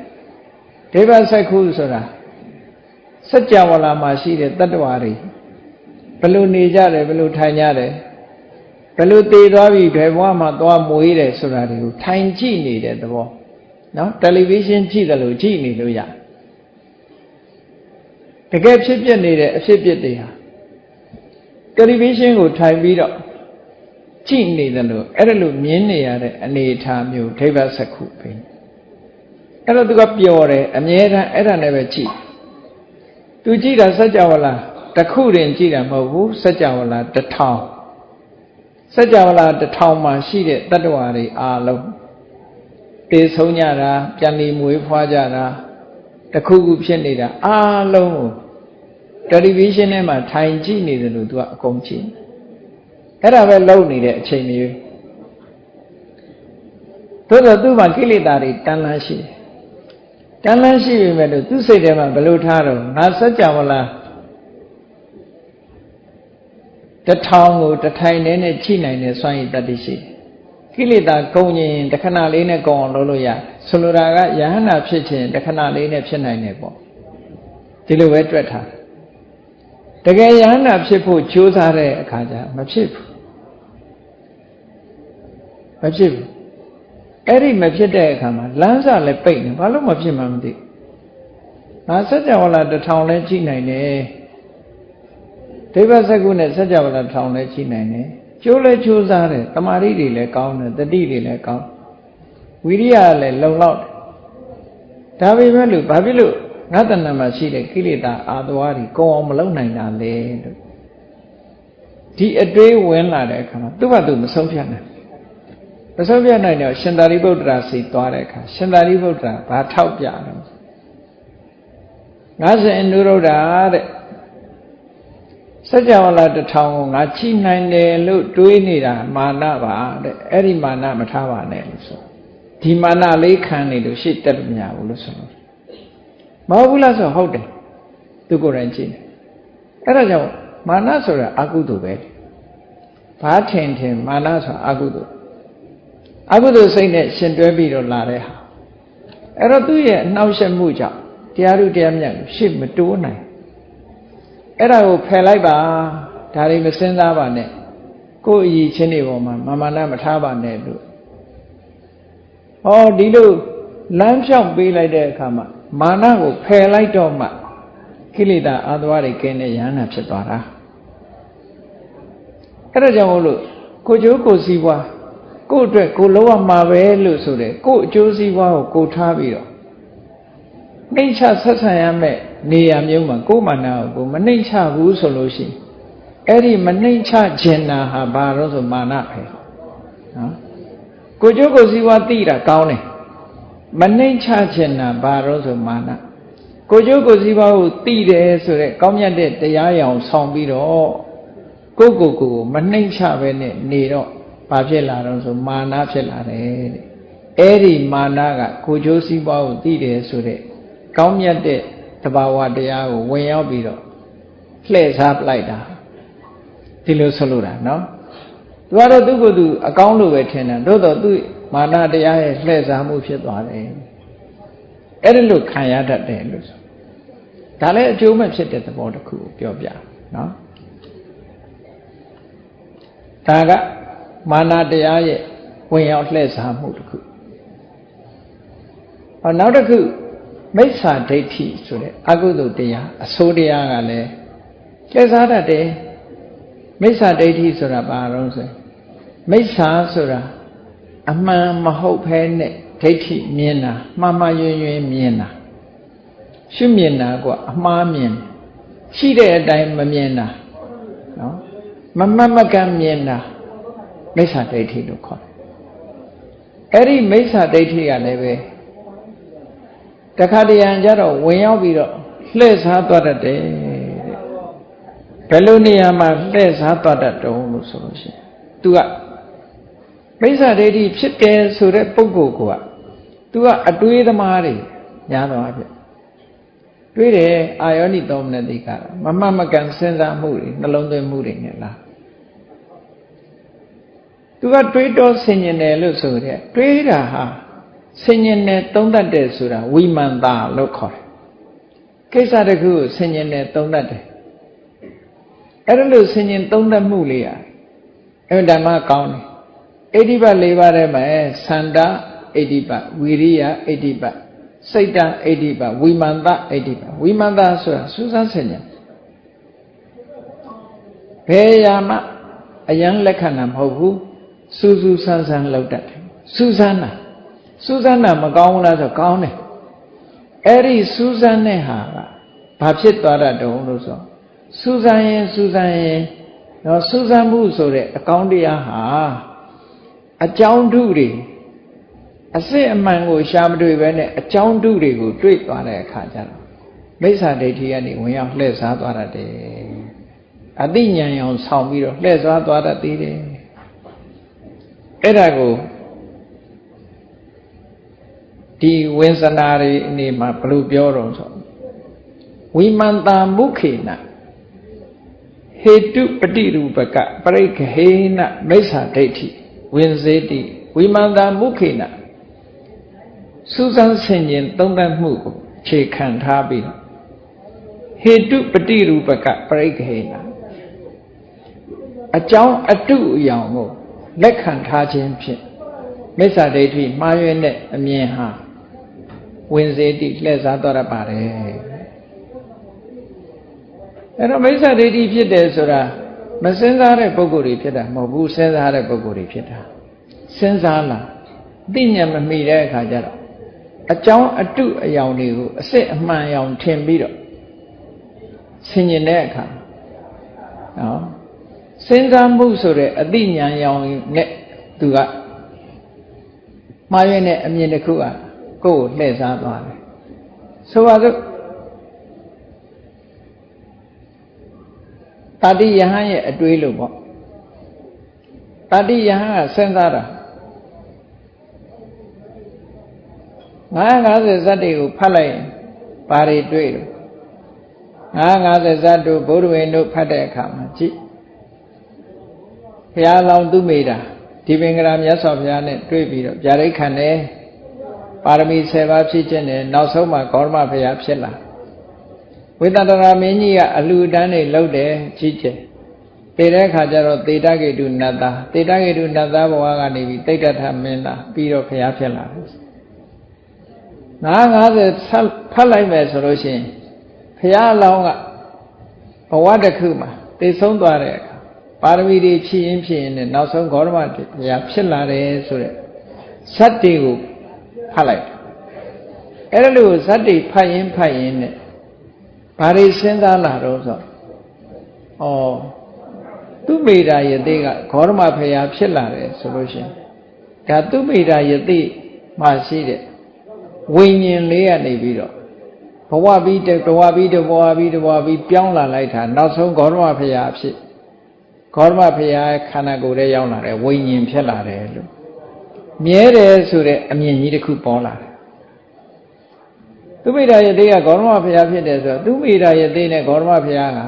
ဒိဗ္ဗစက္ခုဆိုတာစัจ java လာမှာရှိတဲ့တတ္တဝါတွေဘယ်လိုနေကြတယ်ဘယ်လိုထိုင်ကြတယ်ဘယ်လိုတည်သွားပြီဘယ်ဘဝမှာသွားမွေးတယ်ဆိုတာတွေကိုထိုင်ကြည့်နေတဲ့သဘောနော်တယ်လီဗီရှင်းကြည့်တယ်လို့ကြည့်နေလို့ရတကယ်ဖြစ်ပြနေတဲ့အဖြစ်ပြတွေဟာတယ်လီဗီရှင်းကိုထိုင်ပြီးတော့ကြည့်နေတယ်လို့အဲ့ဒါလို့မြင်နေရတဲ့အနေအထားမျိုးဒိဗ္ဗစက္ခုပဲအဲ့တော့သူကပျော်တယ်အမြဲတမ်းအဲ့ဒါနဲ့ပဲကြည့်သူကြည့်တာစัจ java လာတစ်ခုတင်ကြည့်တာမဟုတ်ဘူးစัจ java လာ1000စัจ java လာ1000မှာရှိတဲ့တတ္တဝါတွေအားလုံးတေဆုံးကြတာပြန်လီမွေးဖွားကြတာတစ်ခုခုဖြစ်နေတာအားလုံးကိုတယ်လီဗီရှင်းထဲမှာထိုင်ကြည့်နေတယ်လို့သူကအကုန်ကြည့်အဲ့ဒါပဲလုံနေတဲ့အချိန်မျိုးသို့တော့သူ့မှာကိလေသာတွေတန်လန်းရှိတယ်တန်လန်းရှိပြီမဲ့လို့သူ့စိတ်ထဲမှာဘယ်လိုထားတော့ငါစัจ java လာ1000ကိုတစ်ထိုင်နဲ့ကြည့်နိုင်တဲ့စွမ်းရည်တတ္တိရှိတယ်ကိလေသာကုန်ရင်တခဏလေးနဲ့ကုန်အောင်လုပ်လို့ရဆိုလိုတာကယဟန္တာဖြစ်ခြင်းတခဏလေးနဲ့ဖြစ်နိုင်တယ်ပေါ့ဒီလိုပဲတွေ့ထားတကယ်ယဟန္တာဖြစ်ဖို့ကြိုးစားတဲ့အခါကျမဖြစ်ဘူးအဲ့ဒီမဖြစ်တဲ့အခါမှာလမ်းစလည်းပိတ်နေဘာလို့မဖြစ်မှမသိငါစัจ java လာ1000လဲကြည့်နိုင်တယ်ဒိဗ္ဗစက္ခုနဲ့စัจ java လာ1000လဲကြည့်နိုင်တယ်ကျိုးလဲကျိုးစားတယ်တမာရီတွေလည်းကောင်းတယ်တတိတွေလည်းကောင်းဝိရိယလည်းလုံလောက်တယ်ဒါပေမဲ့လို့ဘာဖြစ်လို့ငါတဏ္ဍာမှာရှိတဲ့ကိလေသာအာသဝါတွေကောင်းအောင်မလုပ်နိုင်တာလဲလို့ဒီအတွေးဝင်လာတဲ့အခါမှာသူ့ဘာသူမဆုံးဖြတ်နိုင်တော့ရှင်သာရိပုတ္တရာစီသွားတဲ့အခါရှင်သာရိပုတ္တရာဘာထောက်ပြတော့50အနုရုဒ္ဓတဲ့စัจ java လာ1000ကိုငါချိနိုင်တယ်လို့တွေးနေတာမာနပါတဲ့အဲ့ဒီမာနမထားပါနဲ့လို့ဆိုဒီမာနလေးခံနေလို့ရှေ့တက်လို့မရဘူးလို့ဆိုလို့မဟုတ်ဘူးလားဆိုဟုတ်တယ်သူကိုယ်တိုင်ကြည့်တယ်အဲ့ဒါကြောင့်မာနဆိုတာအကုသိုလ်ပဲဘာထင်မာနဆိုတာအကုသိုလ်စိတ်နဲ့ရှင်တွဲပြီးတော့လာတဲ့ဟာအဲ့တော့သူ့ရဲ့အနှောက်အယှက်မှုကြောင့်တရားဥတရားမြတ်ကိုရှေ့မတိုးနိုင်အဲ့ဒါကိုဖယ်လိုက်ပါဒါတွေမစင်စားပါနဲ့ကိုယ်အည်ချင်းတွေပေါ်မှာမာနမထားပါနဲ့လို့ဟောဒီလိုလမ်းဖြောင်းပေးလိုက်တဲ့အခါမှာမာနကိုဖယ်လိုက်တော့မှကိလေသာအာသဝါတွေကင်းတဲ့ယဟန္တာဖြစ်သွားတာအဲ့ဒါကြောင့်မို့လို့ကိုကျိုးကိုစီးပွားကိုယ့်အတွက်ကိုလုံးဝမှာပဲလို့ဆိုတယ်ကိုယ့်အကျိုးစီးပွားကိုကိုထားပြီးတော့နှိမ့်ချဆက်ဆံရမယ့်နေရာမျိုးမှာကိုယ်မာနကိုမနှိမ့်ချဘူးဆိုလို့ရှိရင်အဲ့ဒီမနှိမ့်ချခြင်းနာဟာဘာလို့ဆိုမာနပဲနော်ကိုကျိုးကိုစီးပွားသိတာကောင်းတယ်မနှိမ့်ချခြင်းနာဘာလို့ဆိုမာနကိုကျိုးကိုစီးပွားကိုသိတယ်ဆိုတဲ့ကောင်းမြတ်တဲ့တရားရောင်ဆောင်ပြီးတော့ကိုမနှိမ့်ချပဲနဲ့နေတော့ဘာဖြစ်လာတော့ဆိုမာနဖြစ်လာတယ်တဲ့အဲ့ဒီမာနကကိုကျိုးစီးပွားကိုသိတယ်ဆိုတဲ့ကောင်းမြတ်တဲ့တဘာဝတရားကိုဝင်ရောက်ပြီးတော့လှည့်စားပလိုက်တာဒီလိုဆိုလို့တာနော်သူကတော့သူ့ကိုယ်သူအကောင်းလို့ပဲထင်တယ်သို့တော့သူမာနတရားရဲ့လှည့်စားမှုဖြစ်သွားတယ်အဲ့ဒါလို့ခံရတတ်တယ်လို့ဆိုဒါလည်းအကျိုးမဲ့ဖြစ်တဲ့သဘောတစ်ခုကိုပြောပြနော်ဒါကမာနတရားရဲ့ဝင်ရောက်လှည့်စားမှုတစ်ခုနောက်တစ်ခုမိစ္ဆာဒိဋ္ဌိဆိုတဲ့အကုသိုလ်တရားအဆိုးတရားကလည်းလှည့်စားတတ်တယ်မိစ္ဆာဒိဋ္ဌိဆိုတာဘာလို့ဆိုမိစ္ဆာဆိုတာ အမှန်မဟုတ်ဖဲနဲ့ဒိဋ္ဌိမြင်တာမှားမှားယွင်းယွင်းမြင်တာရှုမြင်တာကအမှားမြင်ရှိတဲ့အတိုင်းမမြင်တာနော်မမှတ်မကန်မြင်တာမိစ္ဆာဒိဋ္ဌိလို့ခေါ်တယ်အဲ့ဒီမိစ္ဆာဒိဋ္ဌိကလည်းပဲတခါတရံကျတော့ဝင်ရောက်ပြီးတော့လှည့်စားသွားတတ်တယ်တဲ့ဘယ်လိုနေရာမှာလှည့်စားသွားတတ်တုံးလို့ဆိုလို့ရှိရင်သူကမိစ္ဆာဒိဋ္ဌိဖြစ်တယ်ဆိုတဲ့ပုဂ္ဂိုလ်ကသူကအတွေးသမားတွေညာတော့အဖြစ်တွေးတယ်အာယောနိသောမနတိကမမှတ်မကန်စဉ်းစားမှုတွေနှလုံးသွင်းမှုတွေနဲ့လားသူကတွေးတော့ဆင်ញင်တယ်လို့ဆိုတဲ့တွေးတာဟာဆင်ញင်တယ်သုံးတတ်တယ်ဆိုတာဝိမာန်တာလို့ခေါ်တယ်ကိစ္စတစ်ခုကိုဆင်ញင်တယ်သုံးတတ်တယ်အဲ့ဒါလို့ဆင်ញင်သုံးတတ်မှုလေးအဲ့ဒါမှကောင်းတယ်ဣတိပတ်၄ပါးထဲမှာသန္တာဣတိပတ်ဝီရိယဣတိပတ်စိတ်တဣတိပတ်ဝိမာန်တဣတိပတ်ဝိမာန်တဆိုတာစူးစမ်းဆင်ញင်ဘယ်ရာမှအယံလက်ခံတာမဟုတ်ဘူးစူးစူးဆန်းဆန်းလောက်တတ်တယ်စူးစမ်းတာမကောင်းဘူးလားဆိုကောင်းတယ်အဲ့ဒီစူးစမ်းတဲ့ဟာကဘာဖြစ်သွားတတ်တုံးလို့ဆိုစူးစမ်းရင်နော်စူးစမ်းမှုဆိုတဲ့အကောင်းတရားဟာအကြောင်းတုတွေအစစ်အမှန်ကိုရှာမတွေ့ပဲနဲ့အကြောင်းတုတွေကိုတွေ့သွားတဲ့အခါကျတော့မိစ္ဆာဒိဋ္ဌိကနေဝင်ရောက်လှည့်စားသွားတတ်တယ်အသိဉာဏ်ရောင်ဆောင်ပြီးတော့လှည့်စားသွားတတ်သေးတယ်အဲ့ဒါကိုဒီဝိသနာတွေအနေမှာဘယ်လိုပြောတော့ဆိုဝိမန္တာမုခေနဟေတုပတိရူပကပရိက္ခေနမိစ္ဆာဒိဋ္ဌိဝိနစေတိဝိမန္တာမုခေနစူးစမ်းဆင်ခြင်သုံးသပ်မှုကိုခြေခံထားပြီးဟေတုပတိရူပကပရိက္ခေနအကြောင်းအတုအယောင်ကိုလက်ခံထားခြင်းဖြင့်မိစ္ဆာဒိဋ္ဌိမှားယွင်းတဲ့အမြင်ဟာဝင်စေတိလှည့်စားသွားရပါတယ်အဲ့တော့မိစ္ဆာဒိဋ္ဌိဖြစ်တယ်ဆိုတာမစင်စားတဲ့ပုဂ္ဂိုလ်တွေဖြစ်တာမဟုတ်ဘူးစဉ်းစားတဲ့ပုဂ္ဂိုလ်တွေဖြစ်တာစဉ်းစားလာသိဉာဏ်မမီတဲ့အခါကျတော့အကြောင်းအတုအယောင်တွေကိုအစစ်အမှန်ရောင်ထင်ပြီးတော့ဆင်ញင်တဲ့အခါနော်စဉ်းစားမှုဆိုတဲ့အသိဉာဏ်ရောင်နဲ့သူကမှားရတဲ့အမြင်တစ်ခုကကိုယ်ကိုလှည့်စားသွားတယ်ဆိုပါစို့တတိယဟန်ရဲ့အတွေးလို့ပေါ့တတိယဟန်ကစဉ်းစားတာ950ဇတ်တွေကိုဖတ်လိုက်ရင်ဘာတွေတွေ့လို့950ဇတ်တို့ဘုရားဝင်တို့ဖတ်တဲ့အခါမှာကြည့်ဘုရားလောင်းသူမိတာဒီပင်ကရာမြတ်စွာဘုရားနဲ့တွေ့ပြီးတော့ဗျာဒိတ်ခံတယ်ပါရမီ10ပါးဖြည့်ခြင်းနဲ့နောက်ဆုံးမှာဂေါရမဘုရားဖြစ်လာဝိတ္တရာမင်းကြီးကအလှူဒန်းတွေလုပ်တယ်ကြီးကျယ်တည်တဲ့အခါကျတော့သေတ္တဂေတုနတ်သားသေတ္တဂေတုနတ်သားဘဝကနေပြီးတိဋ္ဌထမင်းသားပြီးတော့ဘုရားဖြစ်လာတယ်950ဖတ်လိုက်မယ်ဆိုလို့ရှိရင်ဘုရားအလောင်းကဘဝတစ်ခုမှာသိဆုံးသွားတဲ့အခါပါရမီတွေဖြည့်ရင်နဲ့နောက်ဆုံးဂေါရမဘုရားဖြစ်လာတယ်ဆိုတဲ့ဇတ်တွေကိုဖတ်လိုက်အဲ့ဒါလို့ဇတ်တွေဖတ်ရင်နဲ့ဘာတွေစဉ်းစားလာတော့ဆိုသူမိတာယတိကဂေါရမဘုရားဖြစ်လာတယ်ဆိုလို့ရှိရင်ဒါသူမိတာယတိမှရှိတဲ့ဝိညာဉ်လေးကနေပြီးတော့ဘဝပြီးပြောင်းလာလိုက်တာနောက်ဆုံးဂေါရမဘုရားဖြစ်ဂေါရမဘုရားခန္ဓာကိုယ်ထဲရောက်လာတယ်ဝိညာဉ်ဖြစ်လာတယ်လို့မြဲတယ်ဆိုတဲ့အမြင်ကြီးတစ်ခုပေါ်လာတယ်သူမိတာယတိကဂေါရမဘုရားဖြစ်တယ်ဆိုတော့သူမိတာယတိနဲ့ဂေါရမဘုရားက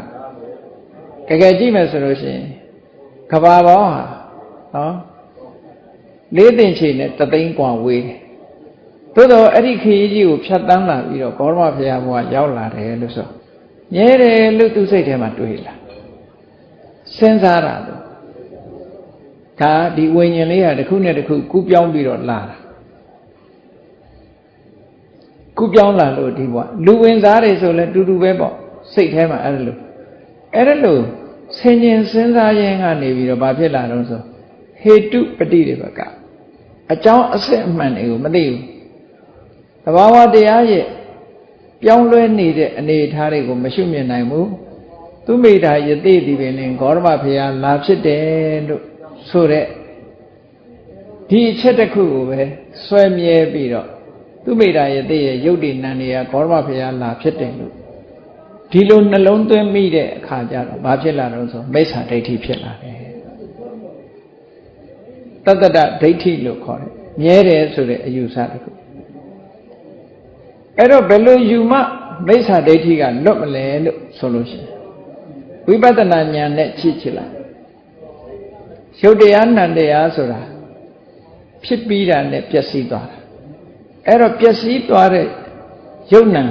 တကယ်ကြည့်မယ်ဆိုလို့ရှိရင်ကဘာပေါင်းဟာနော်လေးသိင်ချေနဲ့တသိန်းกว่าဝေးတယ်သို့တော့အဲ့ဒီခရီးကြီးကိုဖြတ်တန်းလာပြီးတော့ဂေါရမဘုရားဘုရားရောက်လာတယ်လို့ဆိုမြဲတယ်လို့သူစိတ်ထဲမှာတွေးလာစဉ်းစားတာတော့ဒါဒီဝိညာဉ်လေးဟာတစ်ခုနဲ့တစ်ခုကူးပြောင်းပြီးတော့လာတာကူးပြောင်းလာလို့ဒီဘဝလူဝင်စားတွေဆိုလဲတူတူပဲပေါ့စိတ်ထဲမှာအဲ့လိုဆင်ញင်စဉ်းစားရင်ကနေပြီးတော့ဘာဖြစ်လာတော့ဆိုဟေတုပတိတွေဘက အကြောင်းအစစ်အမှန်တွေကိုမသိဘူးသဘာဝတရားရဲ့ပြောင်းလဲနေတဲ့အနေအထားတွေကိုမရှုမြင်နိုင်ဘူးသူမိတာယသိသည်ပင်လင်ဂေါရမဘုရားလာဖြစ်တယ်လို့ဆိုတဲ့ဒီအချက်တစ်ခုကိုပဲဆွဲမြဲပြီးတော့သူမိတာယသိရဲ့ယုတ်တိနံတွေကဂေါရမဘုရားလာဖြစ်တယ်လို့ဒီလိုနှလုံးသွင်းမိတဲ့အခါကျတော့ဘာဖြစ်လာတော့ဆိုမိစ္ဆာဒိဋ္ဌိဖြစ်လာတယ်တတ္တဒဒိဋ္ဌိလို့ခေါ်တယ်မြဲတယ်ဆိုတဲ့အယူဆတစ်ခုအဲ့တော့ဘယ်လိုယူမှမိစ္ဆာဒိဋ္ဌိကလွတ်မလဲလို့ဆိုလို့ရှိရင်ဝိပဿနာဉာဏ်နဲ့ကြည့်ချလိုက်ရုပ်တရားနံတရားဆိုတာဖြစ်ပြီးတာနဲ့ပျက်စီးသွားတာအဲ့တော့ပျက်စီးသွားတဲ့ယုတ်နံ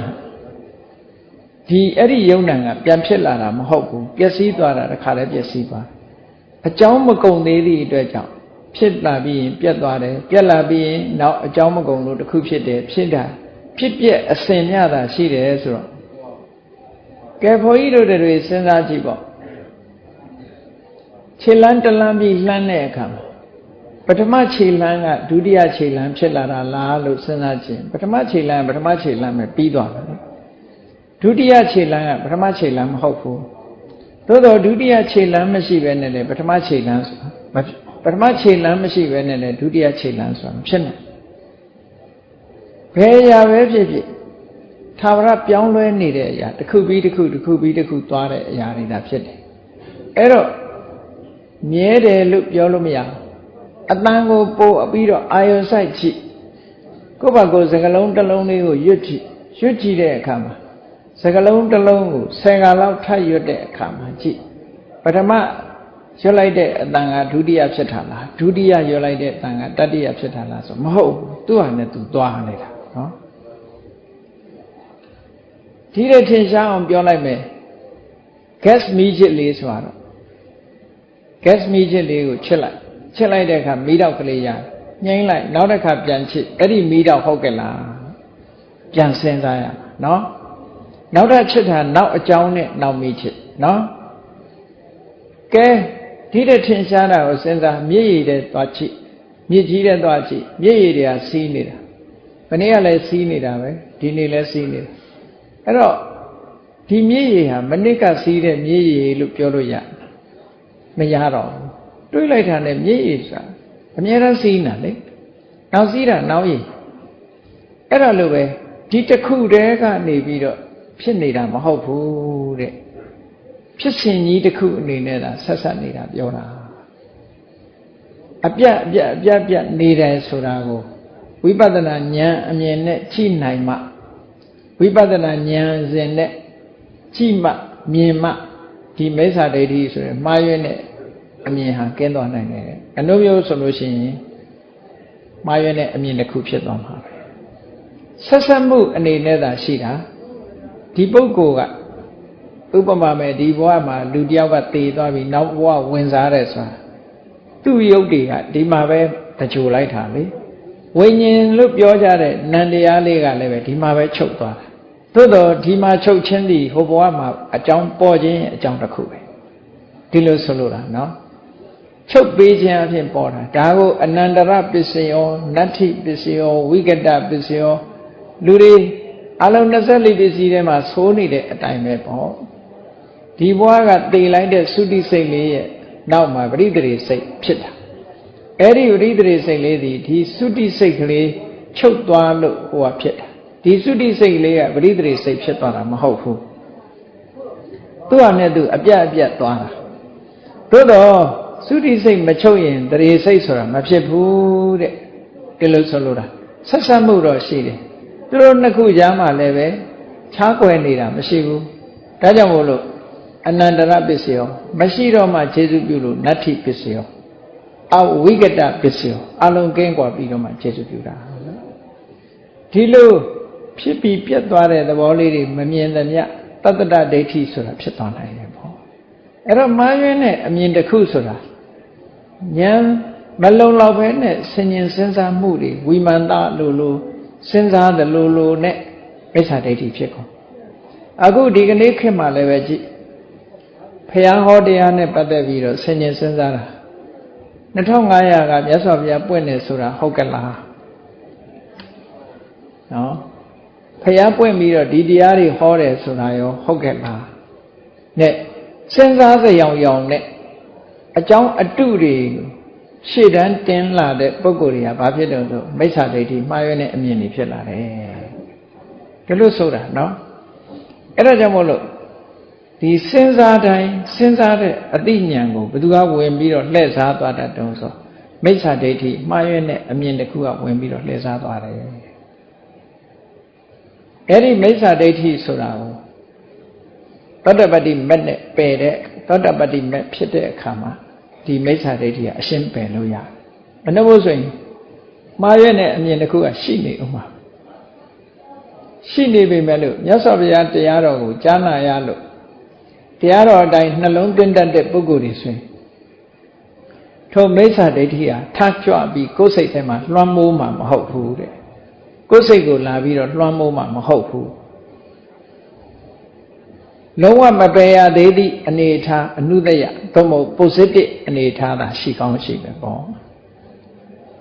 အဲ့ဒီယုတ်နံကပြန်ဖြစ်လာတာမဟုတ်ဘူးပျက်စီးသွားတာတစ်ခါလည်းပျက်စီးသွားအကြောင်းမကုန်သေးသည့်အတွက်ကြောင့်ဖြစ်လာပြီးရင်ပြတ်သွားတယ်ပြတ်လာပြီးရင်နောက်အကြောင်းမကုန်လို့တစ်ခုဖြစ်တယ်ဖြစ်တာဖြစ်ပြက်အစဉ်မြတာရှိတယ်ဆိုတော့ကဲဘုန်းကြီးတို့တွေစဉ်းစားကြည့်ပေါ့ခြေလမ်းတလမ်းပြီးလှမ်းတဲ့အခါမှာပထမခြေလမ်းကဒုတိယခြေလမ်းဖြစ်လာတာလားလို့စဉ်းစားကြည့်ပထမခြေလမ်းပထမခြေလမ်းပဲပြီးသွားတယ်ဒုတိယခြေလမ်းကပထမခြေလမ်းမဟုတ်ဘူးသို့တော့ဒုတိယခြေလမ်းမရှိဘဲနဲ့လေပထမခြေလမ်းဆိုတာပထမခြေလမ်းမရှိဘဲနဲ့လေဒုတိယခြေလမ်းဆိုတာမဖြစ်နိုင်ဘယ်ရာပဲဖြစ်ဖြစ်သာဝရပြောင်းလဲနေတဲ့အရာတစ်ခုပြီးတစ်ခုတစ်ခုပြီးတစ်ခုသွားတဲ့အရာတွေဒါဖြစ်တယ်အဲ့တော့မြဲတယ်လို့ပြောလို့မရဘူးအတန်ကိုပို့ပြီးတော့အာယုံဆိုင်ကြည့်ကိုယ့်ဘာကိုယ်စကလုံးတစ်လုံးလေးကိုရွတ်ကြည့်တဲ့အခါမှာစကလုံးတစ်လုံးကို10ခါလောက်ထပ်ရွတ်တဲ့အခါမှာကြည့်ပထမရွတ်လိုက်တဲ့အတန်ကဒုတိယဖြစ်တာလားဒုတိယရွတ်လိုက်တဲ့အတန်ကတတိယဖြစ်တာလားဆိုမဟုတ်ဘူးသူ့ဟာနဲ့သူသွားနေတာနော်ဒီတဲ့ထင်ရှားအောင်ပြောလိုက်မယ် gas မီးချစ်လေးဆိုတော့ gas မီးချစ်လေးကိုချစ်လိုက်တဲ့အခါမီးတောက်ကလေးရညှိမ့်လိုက်နောက်တစ်ခါပြန်ချစ်အဲ့ဒီမီးတောက်ဟုတ်ကဲ့လားပြန်စဉ်းစားရနော်နောက်တစ်ချစ်တာနောက်အကြောင်းနဲ့နောက်မီးချစ်နော်ကဲဒီတဲ့ထင်ရှားတာကိုစဉ်းစားမြည်ရည်တဲ့သွားချစ်မြစ်ကြီးတဲ့သွားချစ်မြည်ရည်တွေကစီးနေတာဘယ်နည်းကလည်းစီးနေတာပဲဒီနေ့လည်းစီးနေတာအဲ့တော့ဒီမြည်ရည်ဟာမနစ်ကစီးတဲ့မြည်ရည်လို့ပြောလို့ရမရတော့ဘူးတွေးလိုက်တာနဲ့မြည်ရည်ဆိုတာအများအားစီးနေတာလေနောက်စီးတာနောက်ရည်အဲ့ဒါလိုပဲဒီတစ်ခုတည်းကနေပြီးတော့ဖြစ်နေတာမဟုတ်ဘူးတဲ့ဖြစ်စဉ်ကြီးတစ်ခုအနေနဲ့သာဆက်ဆက်နေတာပြောတာအပြတ်နေတယ်ဆိုတာကိုဝိပဿနာဉာဏ်အမြင်နဲ့ကြည့်နိုင်မှဝိပဿနာဉာဏ်စဉ်နဲ့ကြည့်မှမြင်မှဒီမိစ္ဆာဒိဋ္ဌိဆိုရင်မှားရွံ့တဲ့အမြင်ဟာကင်းသွားနိုင်တယ်အနုမျိုးဆိုလို့ရှိရင်မှားရွံ့တဲ့အမြင်တစ်ခုဖြစ်သွားမှာပဲဆက်ဆက်မှုအနေနဲ့သာရှိတာဒီပုဂ္ဂိုလ်ကဥပမာမဲ့ဒီဘဝမှာလူတယောက်ကတည်သွားပြီနောက်ဘဝဝင်စားတယ်ဆိုတာသူ့ရုပ်တွေကဒီမှာပဲတကြိုလိုက်တာလေဝိညာဉ်လို့ပြောကြတဲ့နံတရားလေးကလည်းပဲဒီမှာပဲချုပ်သွားတာသို့တော့ဒီမှာချုပ်ခြင်းဒီဟိုဘဝမှာအကြောင်းပေါ်ခြင်းအကြောင်းတစ်ခုပဲဒီလိုဆိုလို့တာနော်ချုပ်ပေးခြင်းအဖြစ်ပေါ်တာဒါကိုအနန္တရပစ္စယောနတ္ထိပစ္စယောဝိကတပစ္စယောလူတွေအလုံး24ပစ္စည်းထဲမှာသိုးနေတဲ့အတိုင်းပဲပေါ့ဒီဘဝကတည်လိုက်တဲ့သုတိစိတ်လေးရဲ့နောက်မှာပရိသေစိတ်ဖြစ်တာအဲ့ဒီပရိသေစိတ်လေးဒီသုတိစိတ်ကလေးချုပ်သွားလို့ဟိုကဖြစ်တာဒီသုတိစိတ်လေးကပရိသေစိတ်ဖြစ်သွားတာမဟုတ်ဘူးသူ့ဟာနဲ့သူအပြတ်သွားတာသို့တော့သုတိစိတ်မချုပ်ရင်တရေစိတ်ဆိုတာမဖြစ်ဘူးတဲ့ဒီလိုဆိုလို့တာဆက်ဆက်မှုတော့ရှိတယ်သူတို့နှစ်ခုကြားမှာလည်းပဲခြားကွယ်နေတာမရှိဘူးဒါကြောင့်မို့လို့အနန္တရပစ္စယောမရှိတော့မှခြေစုပြုလို့နတ္ထိပစ္စယောအဝိကတပစ္စယောအလုံးကင်းกว่าပြီးတော့မှခြေစုပြုတာဒီလိုဖြစ်ပြီးပြတ်သွားတဲ့သဘောလေးတွေမမြင်သမျှတတ္တဒဒိဋ္ဌိဆိုတာဖြစ်သွားနိုင်တယ်ပေါ့အဲ့တော့မှားယွင်းတဲ့အမြင်တစ်ခုဆိုတာဉာဏ်မလုံလောက်ပဲနဲ့ဆင်ញင်စဉ်းစားမှုတွေဝိမာန်တလိုစဉ်းစားတယ်လိုနဲ့မိစ္ဆာဒိဋ္ဌိဖြစ်ကုန်အခုဒီကနေ့ခေတ်မှာလည်းပဲကြည့်ဖျားဟောတရားနဲ့ပတ်သက်ပြီးတော့ဆင်ញင်စဉ်းစားတာ 2500ကမြတ်စွာဘုရားပွင့်တယ်ဆိုတာဟုတ်ကလားနော်ဘုရားပွင့်ပြီးတော့ဒီတရားတွေဟောတယ်ဆိုတာရောဟုတ်ကဲ့လားနဲ့စဉ်းစားစရာရောင်နဲ့အကြောင်းအတုတွေရှေ့တန်းတင်းလာတဲ့ပုဂ္ဂိုလ်တွေကဘာဖြစ်တယ်ဆိုမိစ္ဆာဒိဋ္ဌိမှားရွေးတဲ့အမြင်တွေဖြစ်လာတယ်ဒီလိုဆိုတာနော်အဲ့ဒါကြောင့်မို့လို့ဒီစဉ်းစားတိုင်းစဉ်းစားတဲ့အသိဉာဏ်ကိုဘယ်သူကဝင်ပြီးတော့လှည့်စားသွားတတ်တုံးဆိုမိစ္ဆာဒိဋ္ဌိမှားရွေးတဲ့အမြင်တစ်ခုကဝင်ပြီးတော့လှည့်စားသွားတယ်အဲ့ဒီမိစ္ဆာဒိဋ္ဌိဆိုတာကိုသောတပတ္တိမက်နဲ့ပယ်တဲ့သောတပတ္တိမက်ဖြစ်တဲ့အခါမှာဒီမိစ္ဆာဒိဋ္ဌိကအရှင်းပယ်လို့ရတယ်။ဘယ်နှဖို့ဆိုရင်မှားရွေးတဲ့အမြင်တစ်ခုကရှိနေဥမှာရှိနေပေမဲ့လို့မြတ်စွာဘုရားတရားတော်ကိုကြားနာရလို့တရားတော်အတိုင်းနှလုံးသွင်းတတ်တဲ့ပုဂ္ဂိုလ်တွေဆိုရင်ထိုမိစ္ဆာဒိဋ္ဌိဟာထကြွပြီးကိုယ်စိတ်ထဲမှာလွှမ်းမိုးမှာမဟုတ်ဘူးတဲ့ကိုယ်စိတ်ကိုလာပြီးတော့လွှမ်းမိုးမှာမဟုတ်ဘူးလုံးဝမပယ်ရသေးသည့်အနေအထားအနုတ္တယသို့မဟုတ် positive အနေအထားသာရှိကောင်းရှိမယ်ပေါ့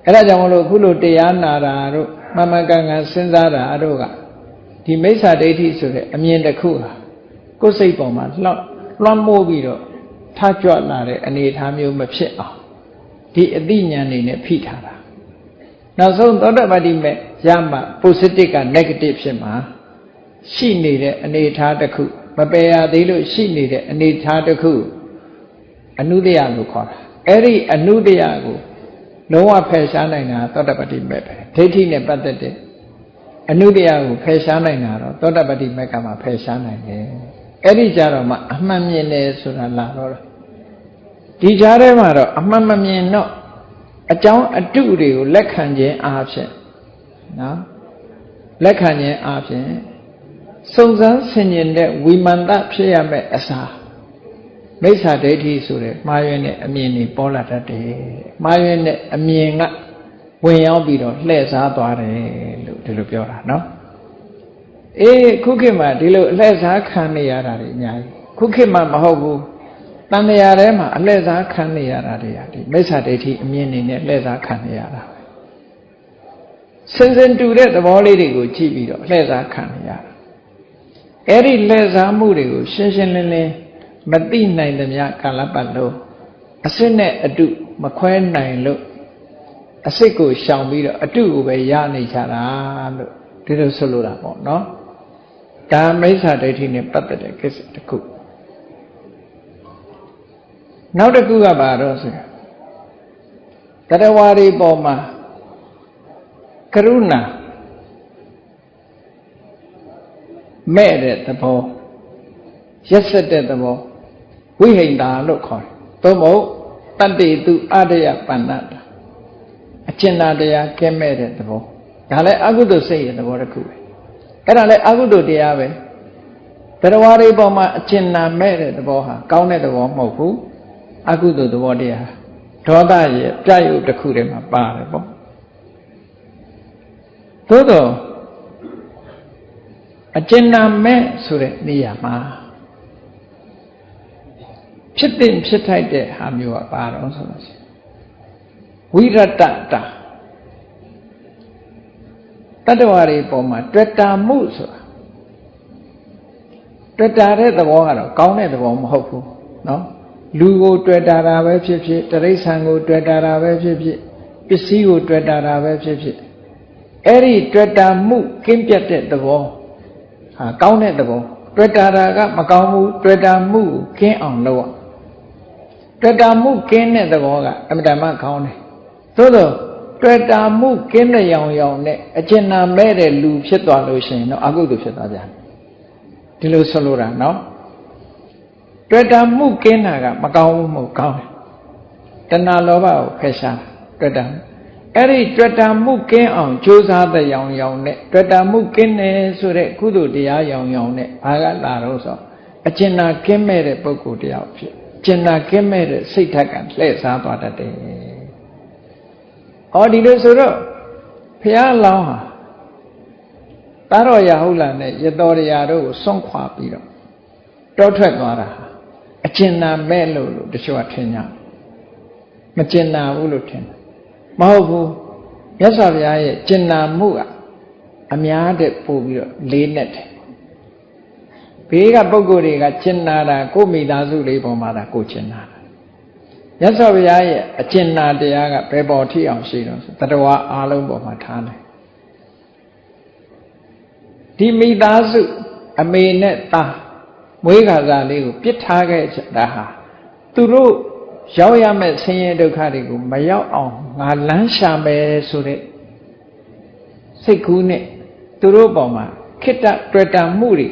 အဲ့ဒါကြောင့်မလို့ခုလိုတရားနာတာတို့မမကန်ကန်စဉ်းစားတာတို့ကဒီမိစ္ဆာဒိဋ္ဌိဆိုတဲ့အမြင်တစ်ခုဟာကိုယ်စိတ်ပေါ်မှာလွှမ်းမိုးပြီးတော့ထကြွလာတဲ့အနေအထားမျိုးမဖြစ်အောင်ဒီအသိဉာဏ်နေနဲ့ဖိထားတာနောက်ဆုံးသောတပတ္တိမေရမှ positive က negative ဖြစ်မှာရှိနေတဲ့အနေအထားတစ်ခုမပယ်ရသေးလို့ရှိနေတဲ့အနေအထားတစ်ခုအနုတ္တယလို့ခေါ်တာအဲ့ဒီအနုတ္တယကိုလုံးဝဖယ်ရှားနိုင်တာသောတပတ္တိမေပဲဒိဋ္ဌိနဲ့ပတ်သက်တဲ့အနုတ္တယကိုဖယ်ရှားနိုင်တာတော့သောတပတ္တိမေကမှဖယ်ရှားနိုင်တယ်အဲ့ဒီကြတော့မှအမှန်မြင်တယ်ဆိုတာလာတော့ဒီကြားထဲမှာတော့အမှန်မမြင်တော့အကြောင်းအတုတွေကိုလက်ခံခြင်းအားဖြင့်နော်လက်ခံခြင်းအားဖြင့်စုံစမ်းဆင်ခြင်တဲ့ဝိမာန်တဖြစ်ရမယ့်အစားမိစ္ဆာဒိဋ္ဌိဆိုတဲ့မှားယွင်းတဲ့အမြင်တွေပေါ်လာတတ်တယ်မှားယွင်းတဲ့အမြင်ကဝင်ရောက်ပြီးတော့လှည့်စားသွားတယ်လို့ဒီလိုပြောတာနော်အေးခုခေတ်မှာဒီလိုအလှည့်စားခံနေရတာတွေအများကြီးခုခေတ်မှာမဟုတ်ဘူးတန်တရားထဲမှာအလှည့်စားခံနေရတာတွေဟာဒီမိစ္ဆာဒိဋ္ဌိအမြင်တွေနဲ့လှည့်စားခံနေရတာစင်စင်တူတဲ့သဘောလေးတွေကိုကြည့်ပြီးတော့လှည့်စားခံနေရတာအဲ့ဒီလှည့်စားမှုတွေကိုရှင်းရှင်းလင်းလင်းမသိနိုင်သမျှကာလပတ်လုံးအစစ်နဲ့အတုမခွဲနိုင်လို့အစစ်ကိုရှောင်ပြီးတော့အတုကိုပဲရနေကြတာလို့ဒီလိုဆိုလိုတာပေါ့နော်ဒါမိစ္ဆာဒိဋ္ဌိနဲ့ပတ်သက်တဲ့ကိစ္စတစ်ခုနောက်တစ်ခုကဘာတော့ဆိုတရားဝါဒီပေါ်မှာကရုဏာမဲ့တဲ့သဘောရက်စက်တဲ့သဘောဝိဟိန္တာလို့ခေါ်တယ်သို့မဟုတ်တတ္တိတုအတ္တယပန္နတာအကျဉ်းတရားကဲမဲ့တဲ့သဘောဒါလည်းအကုသိုလ်စိတ်ရဲ့သဘောတစ်ခုပဲအဲ့ဒါလည်းအကုသိုလ်တရားပဲတရားဝါဒီပေါ်မှာအကျဉ်းမဲ့တဲ့သဘောဟာကောင်းတဲ့သဘောမဟုတ်ဘူးအကုသိုလ်သဘောတရားဒေါသရဲ့ပြယုတ်တစ်ခုတည်းမှာပါတယ်ပေါ့သို့တော့အကျဉ်းမဲ့ဆိုတဲ့နေရာမှာဖြစ်တဲ့ဖြစ်ထိုက်တဲ့ဟာမျိုးကပါတော့ဆိုလို့ရှိရင်ဝိရတ္တတာတတ္တဝါတွေပေါ်မှာတွေ့တာမှုဆိုတာတွေ့တာတဲ့သဘောကတော့ကောင်းတဲ့သဘောမဟုတ်ဘူးเนาะလူကိုတွေ့တာတာပဲဖြစ်ဖြစ်တိရစ္ဆာန်ကိုတွေ့တာတာပဲဖြစ်ဖြစ်ပစ္စည်းကိုတွေ့တာတာပဲဖြစ်ဖြစ်အဲ့ဒီတွေ့တာမှုကင်းပြတ်တဲ့သဘောဟာကောင်းတဲ့သဘောတွေ့တာတာကမကောင်းဘူးတွေ့တာမှုကင်းအောင်လုပ်ရတွေ့တာမှုကင်းတဲ့သဘောကအမြဲတမ်းကောင်းတယ်သို့တော့တွေ့တာမှုကင်းတဲ့ရောင်နဲ့အကျဉ်းနာမဲ့တဲ့လူဖြစ်သွားလို့ရှိရင်တော့အကုသိုလ်ဖြစ်သွားကြတယ်ဒီလိုဆိုလိုတာเนาะတွေ့တာမှုကင်းတာကမကောင်းဘူးမဟုတ်ကောင်းတယ်တဏှာလောဘကိုဖယ်ရှားတွေ့တာအဲ့ဒီတွေ့တာမှုကင်းအောင်ကြိုးစားတဲ့ရောင်နဲ့တွေ့တာမှုကင်းတယ်ဆိုတဲ့ကုသိုလ်တရားရောင်နဲ့ဘာကလာတော့ဆိုအကျဉ်းနာကင်းမဲ့တဲ့ပုဂ္ဂိုလ်တယောက်ဖြစ်ကျင်နာကင်းမဲ့တဲ့စိတ်ဓာတ်ကလှည့်စားသွားတတ်တယ်။အော်ဒီလိုဆိုတော့ဘုရားလောင်းဟာတာတော်ရဟုတ်လားနဲ့ရတော်ရရာတို့ကိုစွန့်ခွာပြီးတော့တောထွက်သွားတာအကျဉ်းနာမဲ့လို့တချို့ကထင်ကြ။တ မကျင်နာဘူးလို့ထင်တယ်မဟုတ်ဘူးမြတ်စွာဘုရားရဲ့ကျင်နာမှုကအများတဲ့ပို့ပြီးတော့လေးနဲ့တယ်ဘေးကပုဂ္ဂိုလ်တွေကကျင်နာတာကိုယ်မိသားစုလေးပေါ်မှာဒါကိုကျင်နာတာမြတ်စွာဘုရားရဲ့အကျင်နာတရားကဘယ်ပေါ်ထိအောင်ရှိတော့ဆိုတတဝါအားလုံးပေါ်မှာထားတယ်ဒီမိသားစုအမေနဲ့သားမွေးခါစားလေးကိုပြစ်ထားခဲ့တာဟာသူတို့ရောက်ရမဲ့ဆင်းရဲဒုက္ခတွေကိုမရောက်အောင်ငါလမ်းရှာမယ်ဆိုတဲ့စိတ်ကူးနဲ့သူတို့ပေါ်မှာခိတ္တတွေ့တာမှုတွေ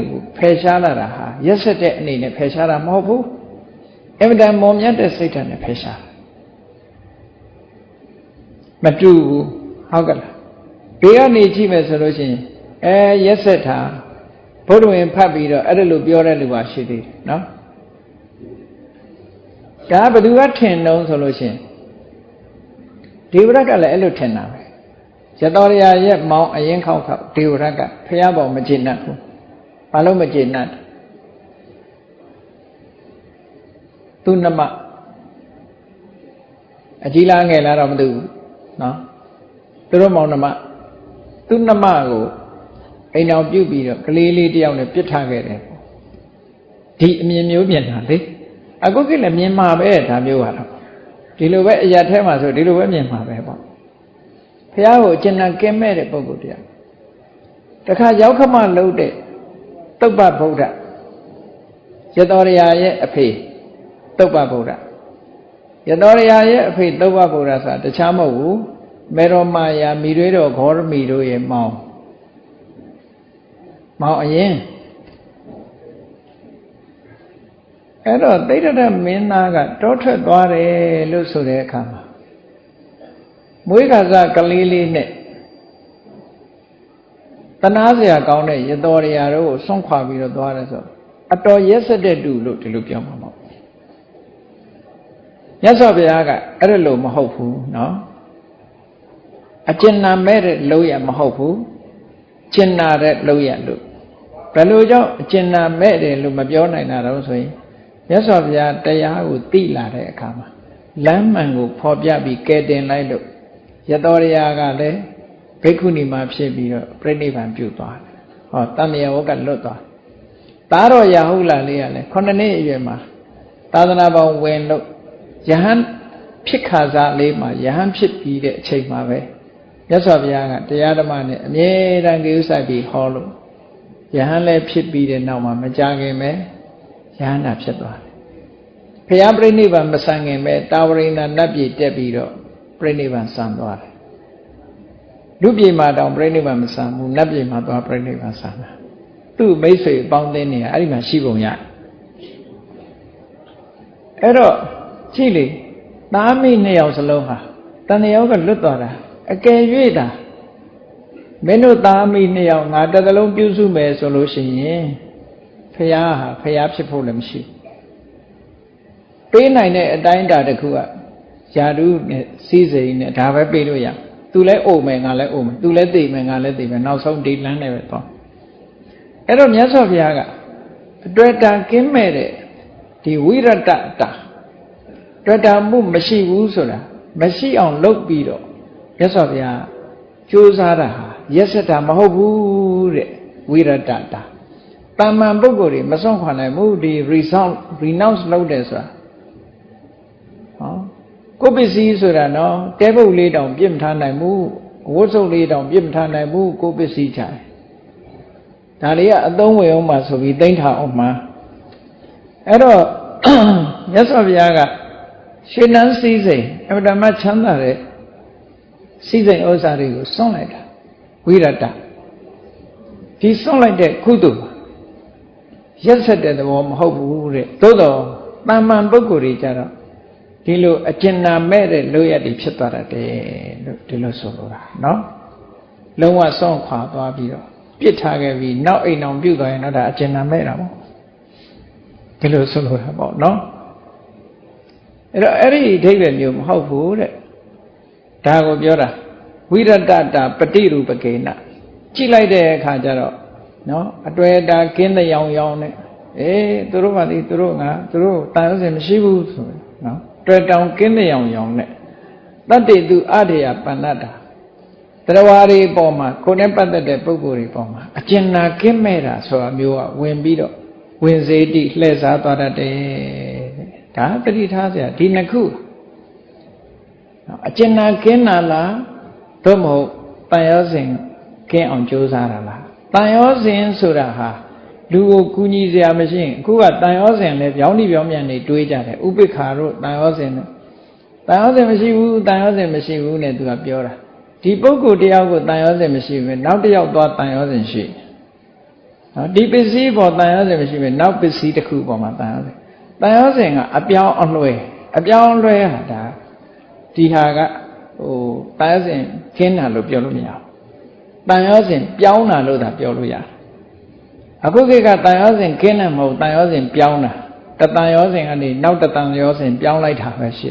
ကိုဖယ်ရှားလာတာဟာရက်ဆက်တဲ့အနေနဲ့ဖယ်ရှားတာမဟုတ်ဘူးအမြဲတမ်းမုံမြတ်တဲ့စိတ်ဓာတ်နဲ့ဖယ်ရှားမတူဘူးဟုတ်ကလားဘေးကနေကြည့်မယ်ဆိုလို့ရှိရင်ရက်ဆက်တာဘုဒ္ဓဝင်ဖတ်ပြီးတော့အဲ့ဒါလိုပြောတဲ့လူပါရှိသေးတယ်နော်ဒါဘယ်သူကထင်တော့ဆိုလို့ရှိရင်ဒေဝရတ်ကလည်းအဲ့လိုထင်တာပဲရတောရရဲ့မောင်အရင်ခောက်ဒေဝရတ်ကဖះပေါ်မကျေနပ်ဘူးဘာလို့မကျေနပ်သူနှမအကြီးလားငယ်လားတော့မသိဘူးနော်သူတို့မောင်နှမသူနှမကိုအိမ်အောင်ပြုတ်ပြီးတော့ကလေးလေးတယောက်နဲ့ပြစ်ထားခဲ့တယ်ဒီအမြင်မျိုးပြင်တာလေအခုကလည်းမြင်မှာပဲဒါမျိုးကတော့ဒီလိုပဲအရာထဲမှာဆိုဒီလိုပဲမြင်မှာပဲပေါ့ဘုရားကိုအကျဉ်းကင်းမဲ့တဲ့ပုဂ္ဂိုလ်တရားတခါရောက်ခမလုံးတဲ့သုပ္ပဗုဒ္ဓရတောရရဲ့အဖေသုပ္ပဗုဒ္ဓရတောရရဲ့အဖေသုပ္ပဗုဒ္ဓဆိုတာတခြားမဟုတ်ဘူးမေရောမာယာမိရွေးတော်ဂေါရမီတို့ရဲ့မောင်အရင်အဲ့တော့သိတ္တမင်းသားကတောထွက်သွားတယ်လို့ဆိုတဲ့အခါမှာမွေးခါစားကလေးလေးနဲ့တနာစရာကောင်းတဲ့ရတော်ရရာတို့ကိုဆွန့်ခွာပြီးတော့သွားတယ်ဆိုအတော်ရက်စက်တဲ့တူလို့ဒီလိုပြောမှာပေါ့မြတ်စွာဘုရားကအဲ့ဒါလို့မဟုတ်ဘူးနော်အကျဉ်းနာမဲ့တဲ့လုံးရမဟုတ်ဘူးကျဉ်းနာတဲ့လုံးရလို့ဘယ်လိုကြောင့်အကျဉ်းနာမဲ့တယ်လို့မပြောနိုင်တာတော့ဆိုရင်မြတ်စွာဘုရားတရားကိုသိလာတဲ့အခါမှာလမ်းမှန်ကိုဖော်ပြပြီးကဲတင်လိုက်လို့ရတောရရာကလည်းဘိက္ခုနီမှာဖြစ်ပြီးတော့ပြိဋိဘံပြုသွားတယ်ဟောတမယဝကလွတ်သွားသားတော်ရာဟုလာလေးကလည်း9နှစ်အရွယ်မှာသာသနာပေါင်းဝင်လို့ယဟန်ဖြစ်ခါစားလေးမှာယဟန်ဖြစ်ပြီးတဲ့အချိန်မှာပဲမြတ်စွာဘုရားကတရားဓမ္မနဲ့အမြဲတမ်းကြိုးစားပြီးဟောလို့ယဟန်လည်းဖြစ်ပြီးတဲ့နောက်မှာမကြခင်ပဲယဟန္တာဖြစ်သွားတယ်ဘုရားပြိဋိဘံမဆံခင်ပဲတာဝရိန္ဒနတ်ပြည်တက်ပြီးတော့ပြိဋိဘံဆံသွားတယ်လူပြည်မှာတောင်ပြိဋိဘံမဆံဘူးနတ်ပြည်မှာသွားပြိဋိဘံဆံတာသူ့မိတ်ဆွေပေါင်းသင်းနေအဲ့ဒီမှာရှိပုံရအဲ့တော့ကြည့်လေသားမိနှစ်ယောက်စလုံးဟာတန်ယောက်ကလွတ်သွားတာအကယ်၍တာမင်းတို့သားမိနှစ်ယောက်ငါတစ်သလုံးပြုစုမယ်ဆိုလို့ရှိရင်ဖះဟာဖះဖြစ်ဖို့လည်းမရှိပေးနိုင်တဲ့အတိုင်းအတာတစ်ခုကယာတုနဲ့စီးစိမ်နဲ့ဒါပဲပေးလို့ရသူလည်းအိုမယ်ငါလည်းအိုမယ်သူလည်းသိမယ်ငါလည်းသိမယ်နောက်ဆုံးဒီလမ်းနဲ့ပဲသွားအဲ့တော့မြတ်စွာဘုရားကအတွေ့အတာကင်းမဲ့တဲ့ဒီဝိရတတာတွေ့တာမှုမရှိဘူးဆိုတာမရှိအောင်လုပ်ပြီးတော့မြတ်စွာဘုရားကြိုးစားတာဟာရက်စက်တာမဟုတ်ဘူးတဲ့ဝိရတတာတာမန်ပုဂ္ဂိုလ်တွေမစွန့်ခွာနိုင်ဘူးဒီ renounce လုပ်တယ်ဆိုတာဟောကိုပစ္စည်းဆိုတာနော်တဲပုတ်လေးတောင်ပြစ်မထားနိုင်ဘူးဝတ်စုပ်လေးတောင်ပြစ်မထားနိုင်ဘူးကိုပစ္စည်းချာဒါလေးကအသုံးဝင်အောင်မှဆိုပြီးသိမ့်ထားအောင်မှအဲ့တော့မြတ်စွာဘုရားကရွှေနန်းစည်းစိမ်အမှန်တမ်းချမ်းသာတဲ့စည်းစိမ်ဥစ္စာတွေကိုစွန့်လိုက်တာဝိရတဒီစွန့်လိုက်တဲ့ကုသိုလ်ရက်ဆက်တဲ့သဘောမဟုတ်ဘူးတဲ့သို့တော့တာမန်ပုဂ္ဂိုလ်တွေကြတော့ဒီလိုအကျဉ်းနာမဲ့တဲ့လို့ရည်ဖြစ်သွားတတ်တယ်လို့ဒီလိုဆိုလိုတာနော်လုံးဝစွန့်ခွာသွားပြီးတော့ပြစ်ထားခဲ့ပြီးနောက်အိမ်အောင်ပြုတ်သွားရင်တော့ဒါအကျဉ်းနာမဲ့တာပေါ့ဒီလိုဆိုလိုတာပေါ့နော်အဲ့တော့အဲ့ဒီအဓိပ္ပာယ်မျိုးမဟုတ်ဘူးတဲ့ဒါကိုပြောတာဝိရတတာပฏิရူပကေနကြည့်လိုက်တဲ့အခါကျတော့နော်အတွေ့အတာကင်းတဲ့ရောင်နဲ့သူတို့ပါသည်သူတို့ငါသူတို့တာရုံးစင်မရှိဘူးဆိုနော် တွေ့တောင်ကင်းတဲ့ရောင်နဲ့တတ္တိတုအထေယပန္နတာတရားဝါတွေပေါ်မှာကိုယ်နဲ့ပတ်သက်တဲ့ပုဂ္ဂိုလ်တွေပေါ်မှာအကျဉ်းနာကင်းမဲ့တာဆိုတာမျိုးကဝင်ပြီးတော့ဝင်စေတိလှည့်စားသွားတတ်တယ်ဒါတတိထားစရာဒီနှစ်ခုအကျဉ်းနာကင်းတာလားသို့မဟုတ်တန်ရောစဉ်ကင်းအောင်ကြိုးစားတာလားတန်ရောစဉ်ဆိုတာဟာလူကိုကူညီစရာမရှိရင်အခုကတန်ရောစဉ်လည်းပြောင်းပြီးပြောင်းပြန်နေတွေးကြတယ်ဥပိ္ပခာတို့တန်ရောစဉ်နဲ့တန်ရောစဉ်မရှိဘူးတန်ရောစဉ်မရှိဘူးနဲ့သူကပြောတာဒီပုဂ္ဂိုလ်တယောက်ကိုတန်ရောစဉ်မရှိဘူးနောက်တစ်ယောက်သွားတန်ရောစဉ်ရှိနော်ဒီပစ္စည်းပေါ်တန်ရောစဉ်မရှိဘူးနောက်ပစ္စည်းတစ်ခုပေါ်မှာတန်ရောစဉ်ကအပြောင်းအလွှဲဟာဒါဒီဟာကတန်ရောစဉ်ခင်းတာလို့ပြောလို့မရဘူးတန်ရောစဉ်ပြောင်းတာလို့သာပြောလို့ရတယ်အခုခေတ်ကတန်ရောစဉ်ခင်းတယ်မဟုတ်တန်ရောစဉ်ပြောင်းတာတတန်ရောစဉ်ကနေနောက်တတန်ရောစဉ်ပြောင်းလိုက်တာပဲရှိ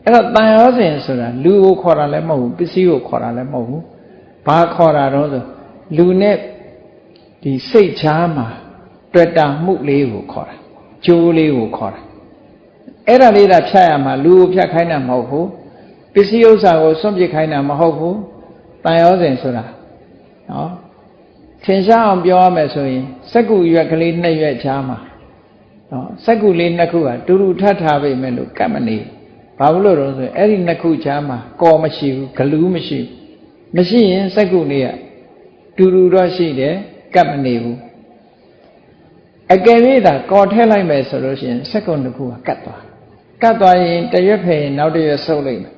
အဲ့တော့တန်ရောစဉ်ဆိုတာလူကိုခေါ်တာလည်းမဟုတ်ဘူးပစ္စည်းကိုခေါ်တာလည်းမဟုတ်ဘူးဘာခေါ်တာတော့ဆိုလူနဲ့ဒီစိတ်ချားမှာတွေ့တာမှုလေးကိုခေါ်တာကြိုးလေးကိုခေါ်တာအဲ့ဒါလေးသာဖြတ်ရမှာလူကိုဖြတ်ခိုင်းတာမဟုတ်ဘူးပစ္စည်းဥစ္စာကိုစွန့်ပစ်ခိုင်းတာမဟုတ်ဘူးတန်ရောစဉ်ဆိုတာနော်ထင်ရှားအောင်ပြောရမယ်ဆိုရင်စက္ကူရွက်ကလေး2ရွက်ချားမှာနော်စက္ကူလေး2ခုကတူတူထပ်ထားပေမဲ့လို့ကတ်မနေဘာလို့လို့ဆိုရင်အဲ့ဒီ2ခုချားမှာကော်မရှိဘူးဂလူးမရှိရင်စက္ကူလေးကတူတူတော့ရှိတယ်ကတ်မနေဘူးအကယ်၍သာကော်ထည့်လိုက်မယ်ဆိုလို့ရှိရင်စက္ကူ2ခုကကတ်သွားရင်တစ်ရွက်ဖယ်ရင်နောက်တစ်ရွက်ဆုပ်လိုက်မယ်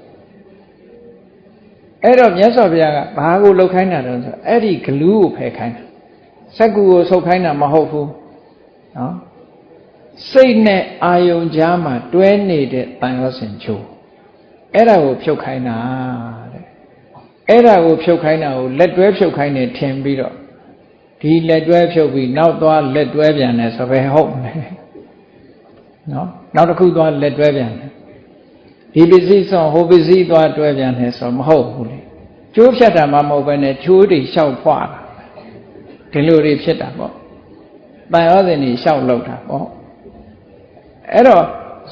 အဲ့တော့မြတ်စွာဘုရားကဘာကိုလှုပ်ခိုင်းတာတော့ဆိုအဲ့ဒီဂလူးကိုဖယ်ခိုင်းတာစက္ကူကိုဆုပ်ခိုင်းတာမဟုတ်ဘူးနော်စိတ်နဲ့အာယုံကြားမှာတွဲနေတဲ့တန်ရောစဉ်ချိုးအဲ့ဒါကိုဖြုတ်ခိုင်းတာတဲ့အဲ့ဒါကိုဖြုတ်ခိုင်းတာကိုလက်တွဲဖြုတ်ခိုင်းနေထင်ပြီးတော့ဒီလက်တွဲဖြုတ်ပြီးနောက်သွားလက်တွဲပြန်တယ်ဆိုပဲဟုတ်မယ်နော်နောက်တစ်ခုသွားလက်တွဲပြန်တယ်ဒီပစ္စည်းဆိုဟိုပစ္စည်းသွားတွဲပြန်တယ်ဆိုမဟုတ်ဘူးလေကျိုးဖြတ်တာမှမဟုတ်ဘဲနဲ့ချိုးတွေလျှောက်ဖွာတာဒီလိုတွေဖြစ်တာပေါ့တန်ရောစဉ်တွေလျှောက်လောက်တာပေါ့အဲ့တော့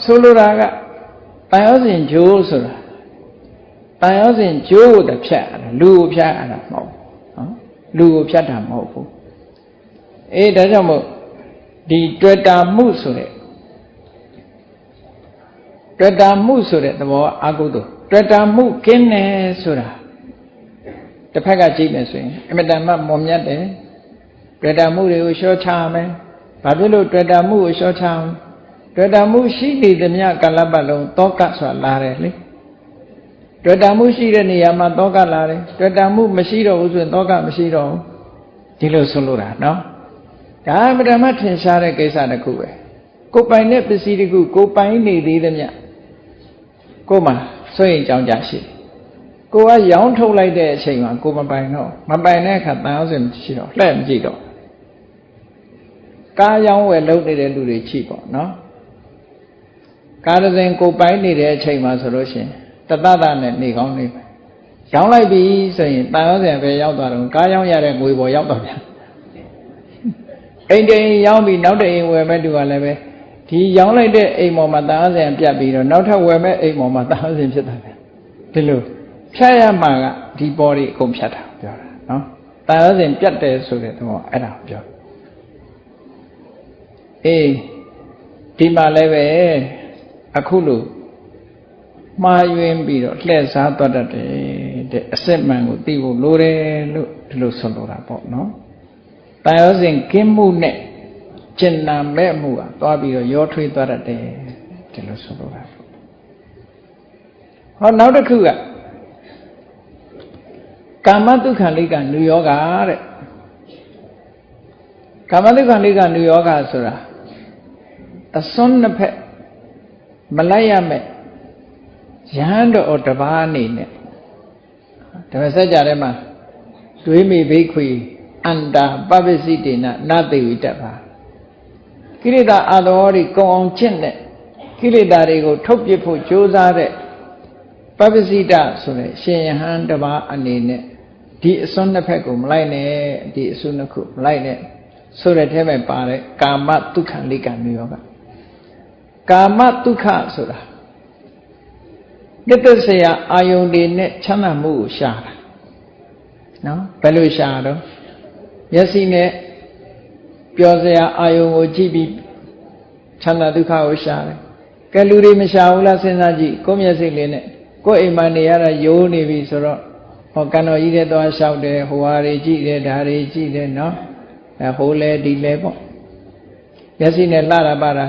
ဆိုလိုတာကတန်ရောစဉ်ဂျိုးဆိုတာတန်ရောစဉ်ဂျိုးကိုတဖြတ်ရတယ်လူကိုဖြတ်ရတာမဟုတ်ဘူးနော်လူကိုဖြတ်တာမဟုတ်ဘူးအေးဒါကြောင့်မို့ဒီတွေ့တာမှုဆိုတဲ့တွေ့တာမှုဆိုတဲ့သဘောအာဟုတုတွေ့တာမှုကင်းတယ်ဆိုတာတစ်ဖက်ကကြည့်မယ်ဆိုရင်အမတန်မှမွန်မြတ်တယ်တွေ့တာမှုတွေကိုလျှော့ချမယ်ဘာဖြစ်လို့တွေ့တာမှုကိုလျှော့ချအောင်တွေ့တာမှုရှိနေသမျှကာလပတ်လုံးတောကဆိုတာလာတယ်လေတွေ့တာမှုရှိတဲ့နေရာမှာတောကလာတယ်တွေ့တာမှုမရှိတော့ဘူးဆိုရင်တောကမရှိတော့ဘူးဒီလိုဆိုလို့တာနော်ဒါအမတန်မှထင်ရှားတဲ့ကိစ္စတစ်ခုပဲကိုပိုင်တဲ့ပစ္စည်းတစ်ခုကိုပိုင်နေသေးသမျှကိုမှစိုးရင်ကြောင်းကြရှိကိုကရောင်းထုတ်လိုက်တဲ့အချိန်မှာကိုမပိုင်တော့မပိုင်တဲ့အခါတန်အောင်စင်မရှိတော့လှည့်မကြည့်တော့ကားရောင်းဝယ်လုပ်နေတဲ့လူတွေချိပေါ့နော်ကားတစ်စင်ကိုပိုင်နေတဲ့အချိန်မှာဆိုလို့ရှိရင်တတတနဲ့နေကောင်းနေပဲရောင်းလိုက်ပြီဆိုရင်တန်အောင်စင်ပဲရောက်သွားတော့ကားရောင်းရတဲ့ငွေပေါ်ရောက်တော့ပြန်အိမ်တိမ်ရောင်းပြီးနောက်တဲ့အိမ်ဝယ်မဲ့သူကလည်းပဲဒီရောင်းလိုက်တဲ့အိမ်ပေါ်မှာတန်အောင်စင်ပြတ်ပြီးတော့နောက်ထပ်ဝယ်မဲ့အိမ်ပေါ်မှာတန်အောင်စင်ဖြစ်တာပဲဒီလိုဖြတ်ရမှာကဒီပေါ်တွေအကုန်ဖြတ်တာပြောတာနော်တန်အောင်စင်ပြတ်တယ်ဆိုတဲ့သဘောအဲ့ဒါပြောအေးဒီမှာလည်းပဲအခုလို့မှားယွင်းပြီးတော့လှည့်စားသွားတတ်တယ်တဲ့အစစ်မှန်ကိုသိဖို့လိုတယ်လို့ဒီလိုဆိုလိုတာပေါ့နော်တန်ရောစဉ်ကင်းမှုနဲ့ကျင်နာမဲ့မှုကသွားပြီးတော့ရောထွေးသွားတတ်တယ်ဒီလိုဆိုလိုတာဟောနောက်တစ်ခုကကာမတုခလိကနုယောဂတဲ့ကာမတုခလိကနုယောဂဆိုတာအစွန်းနှစ်ဖက်မလိုက်ရမဲ့ယဟန်တော်တပါးအနေနဲ့ဓမ္မစကြာထဲမှာတွေးမိဘိက္ခွေအန္တာပပ္ပစိတေနနသေဝိတ္တပါကိလေသာအာတော်တွေကုံအောင်ကျင့်တဲ့ကိလေသာတွေကိုထုတ်ပြဖို့ကြိုးစားတဲ့ပပ္ပစိတဆိုတဲ့ရှင်ယဟန်တပါးအနေနဲ့ဒီအစွန်းနှစ်ဖက်ကိုမလိုက်နဲ့ဒီအစွန်းနှစ်ခုမလိုက်နဲ့ဆိုတဲ့ထဲမှာပါတဲ့ကာမတုခလိကနုယောဂကာမတုခဆိုတာ နှစ်သက်စရာအာယုန်တွေနဲ့ချမ်းသာမှုကိုရှာတာနော်ဘယ်လိုရှာတော့မျက်စိနဲ့ပျော်စရာအာယုန်ကိုကြည့်ပြီးချမ်းသာဒုက္ခကိုရှာတယ်ကဲလူတွေမရှာဘူးလားစဉ်းစားကြည့်ကိုယ့်မျက်စိလေးနဲ့ကိုယ့်အိမ်မှာနေရတာယိုးနေပြီဆိုတော့ဟောကံတော်ကြီးတဲ့သွားလျှောက်တယ်ဟိုဟာတွေကြည့်တယ်ဒါတွေကြည့်တယ်နော်ဟိုလဲဒီလဲပေါ့မျက်စိနဲ့လှတာပါတာ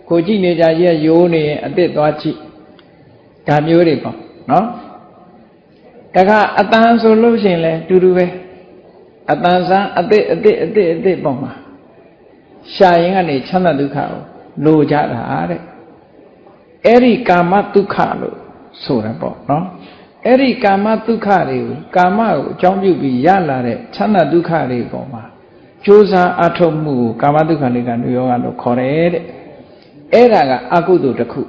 ကိုကြည့်နေကြရဲ့ယိုးနေရင်အစ်စ်သွားကြည့်ဒါမျိုးတွေပေါ့နော်တခါအတန်ဆိုလို့ရှိရင်လဲတူတူပဲအတန်စမ်းအစ်စ်ပေါ့မှာရှာရင်ကနေချမ်းသာဒုက္ခကိုလိုကြတာတဲ့အဲ့ဒီကာမဒုက္ခလို့ဆိုတာပေါ့နော်အဲ့ဒီကာမဒုက္ခတွေကိုကာမကိုအကြောင်းပြုပြီးရလာတဲ့ချမ်းသာဒုက္ခတွေပေါ်မှာကြိုးစားအထောက်မှုကိုကာမဒုက္ခလေးကနုယောဂလို့ခေါ်တယ်တဲ့အဲ့ဒါကအကုသိုလ်တစ်ခု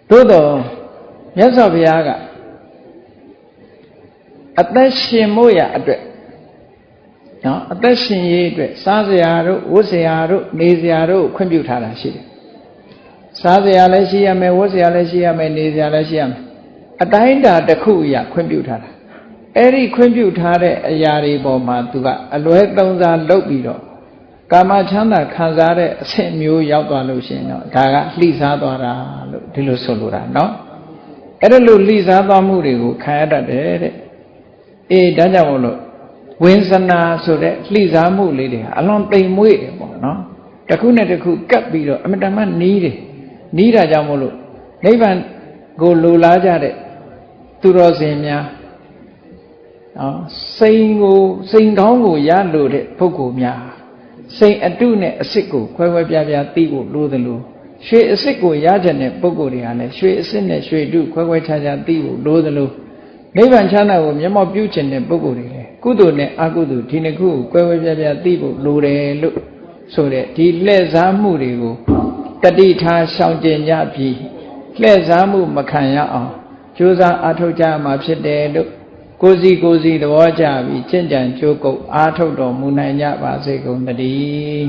သို့တော့မြတ်စွာဘုရားကအသက်ရှင်မို့ရအတွက်နော်အသက်ရှင်ရေးအတွက်စားစရာတို့ဝတ်စရာတို့နေစရာတို့ခွင့်ပြုထားတာရှိတယ်စားစရာလည်းရှိရမယ်ဝတ်စရာလည်းရှိရမယ်နေစရာလည်းရှိရမယ်အတိုင်းတာတစ်ခုအရာခွင့်ပြုထားတာအဲ့ဒီခွင့်ပြုထားတဲ့အရာတွေပေါ်မှာသူကအလွဲသုံးစားလုပ်ပြီးတော့ကာမချမ်းသာခံစားတဲ့အဆင့်မျိုးရောက်သွားလို့ရှိရင်တော့ဒါကလှိစားသွားတာလို့ဒီလိုဆိုလိုတာနော်အဲ့ဒါလို့လှိစားသွားမှုတွေကိုခံရတတ်တယ်တဲ့အေးဒါကြောင့်မို့လို့ဝိဇ္ဇနာဆိုတဲ့လှိစားမှုလေးတွေအလွန်တိမ်မွေ့တယ်ပေါ့နော်တစ်ခုနဲ့တစ်ခုကပ်ပြီးတော့အမတန်မှနီးတယ်နီးတာကြောင့်မို့လို့နိဗ္ဗာန်ကိုလိုလားကြတဲ့သူတော်စင်များနော်စိန်ကောင်းကိုရလို့တဲ့ပုဂ္ဂိုလ်များစိန်အတုနဲ့အစစ်ကိုခွဲခွဲပြားပြားသိဖို့လိုသလိုရွှေအစစ်ကိုရကြတဲ့ပုဂ္ဂိုလ်တွေကလည်းရွှေအစစ်နဲ့ရွှေတုခွဲခွဲခြားခြားသိဖို့လိုသလိုနိဗ္ဗာန်ချမ်းသာကိုမျက်မှောက်ပြုခြင်းတဲ့ပုဂ္ဂိုလ်တွေလည်းကုသိုလ်နဲ့အကုသိုလ်ဒီနှစ်ခုကိုကွဲကွဲပြားပြားသိဖို့လိုတယ်လို့ဆိုတဲ့ဒီလှည့်စားမှုတွေကိုတတိထားရှောင်ကျဉ်ကြပြီးလှည့်စားမှုမခံရအောင်ကြိုးစားအားထုတ်ကြမှာဖြစ်တယ်လို့ကိုယ်စီသဘောကျပြီးကျင့်ကြံကြိုးကုပ်အားထုတ်တော်မူနိုင်ကြပါစေကုန်သတည်း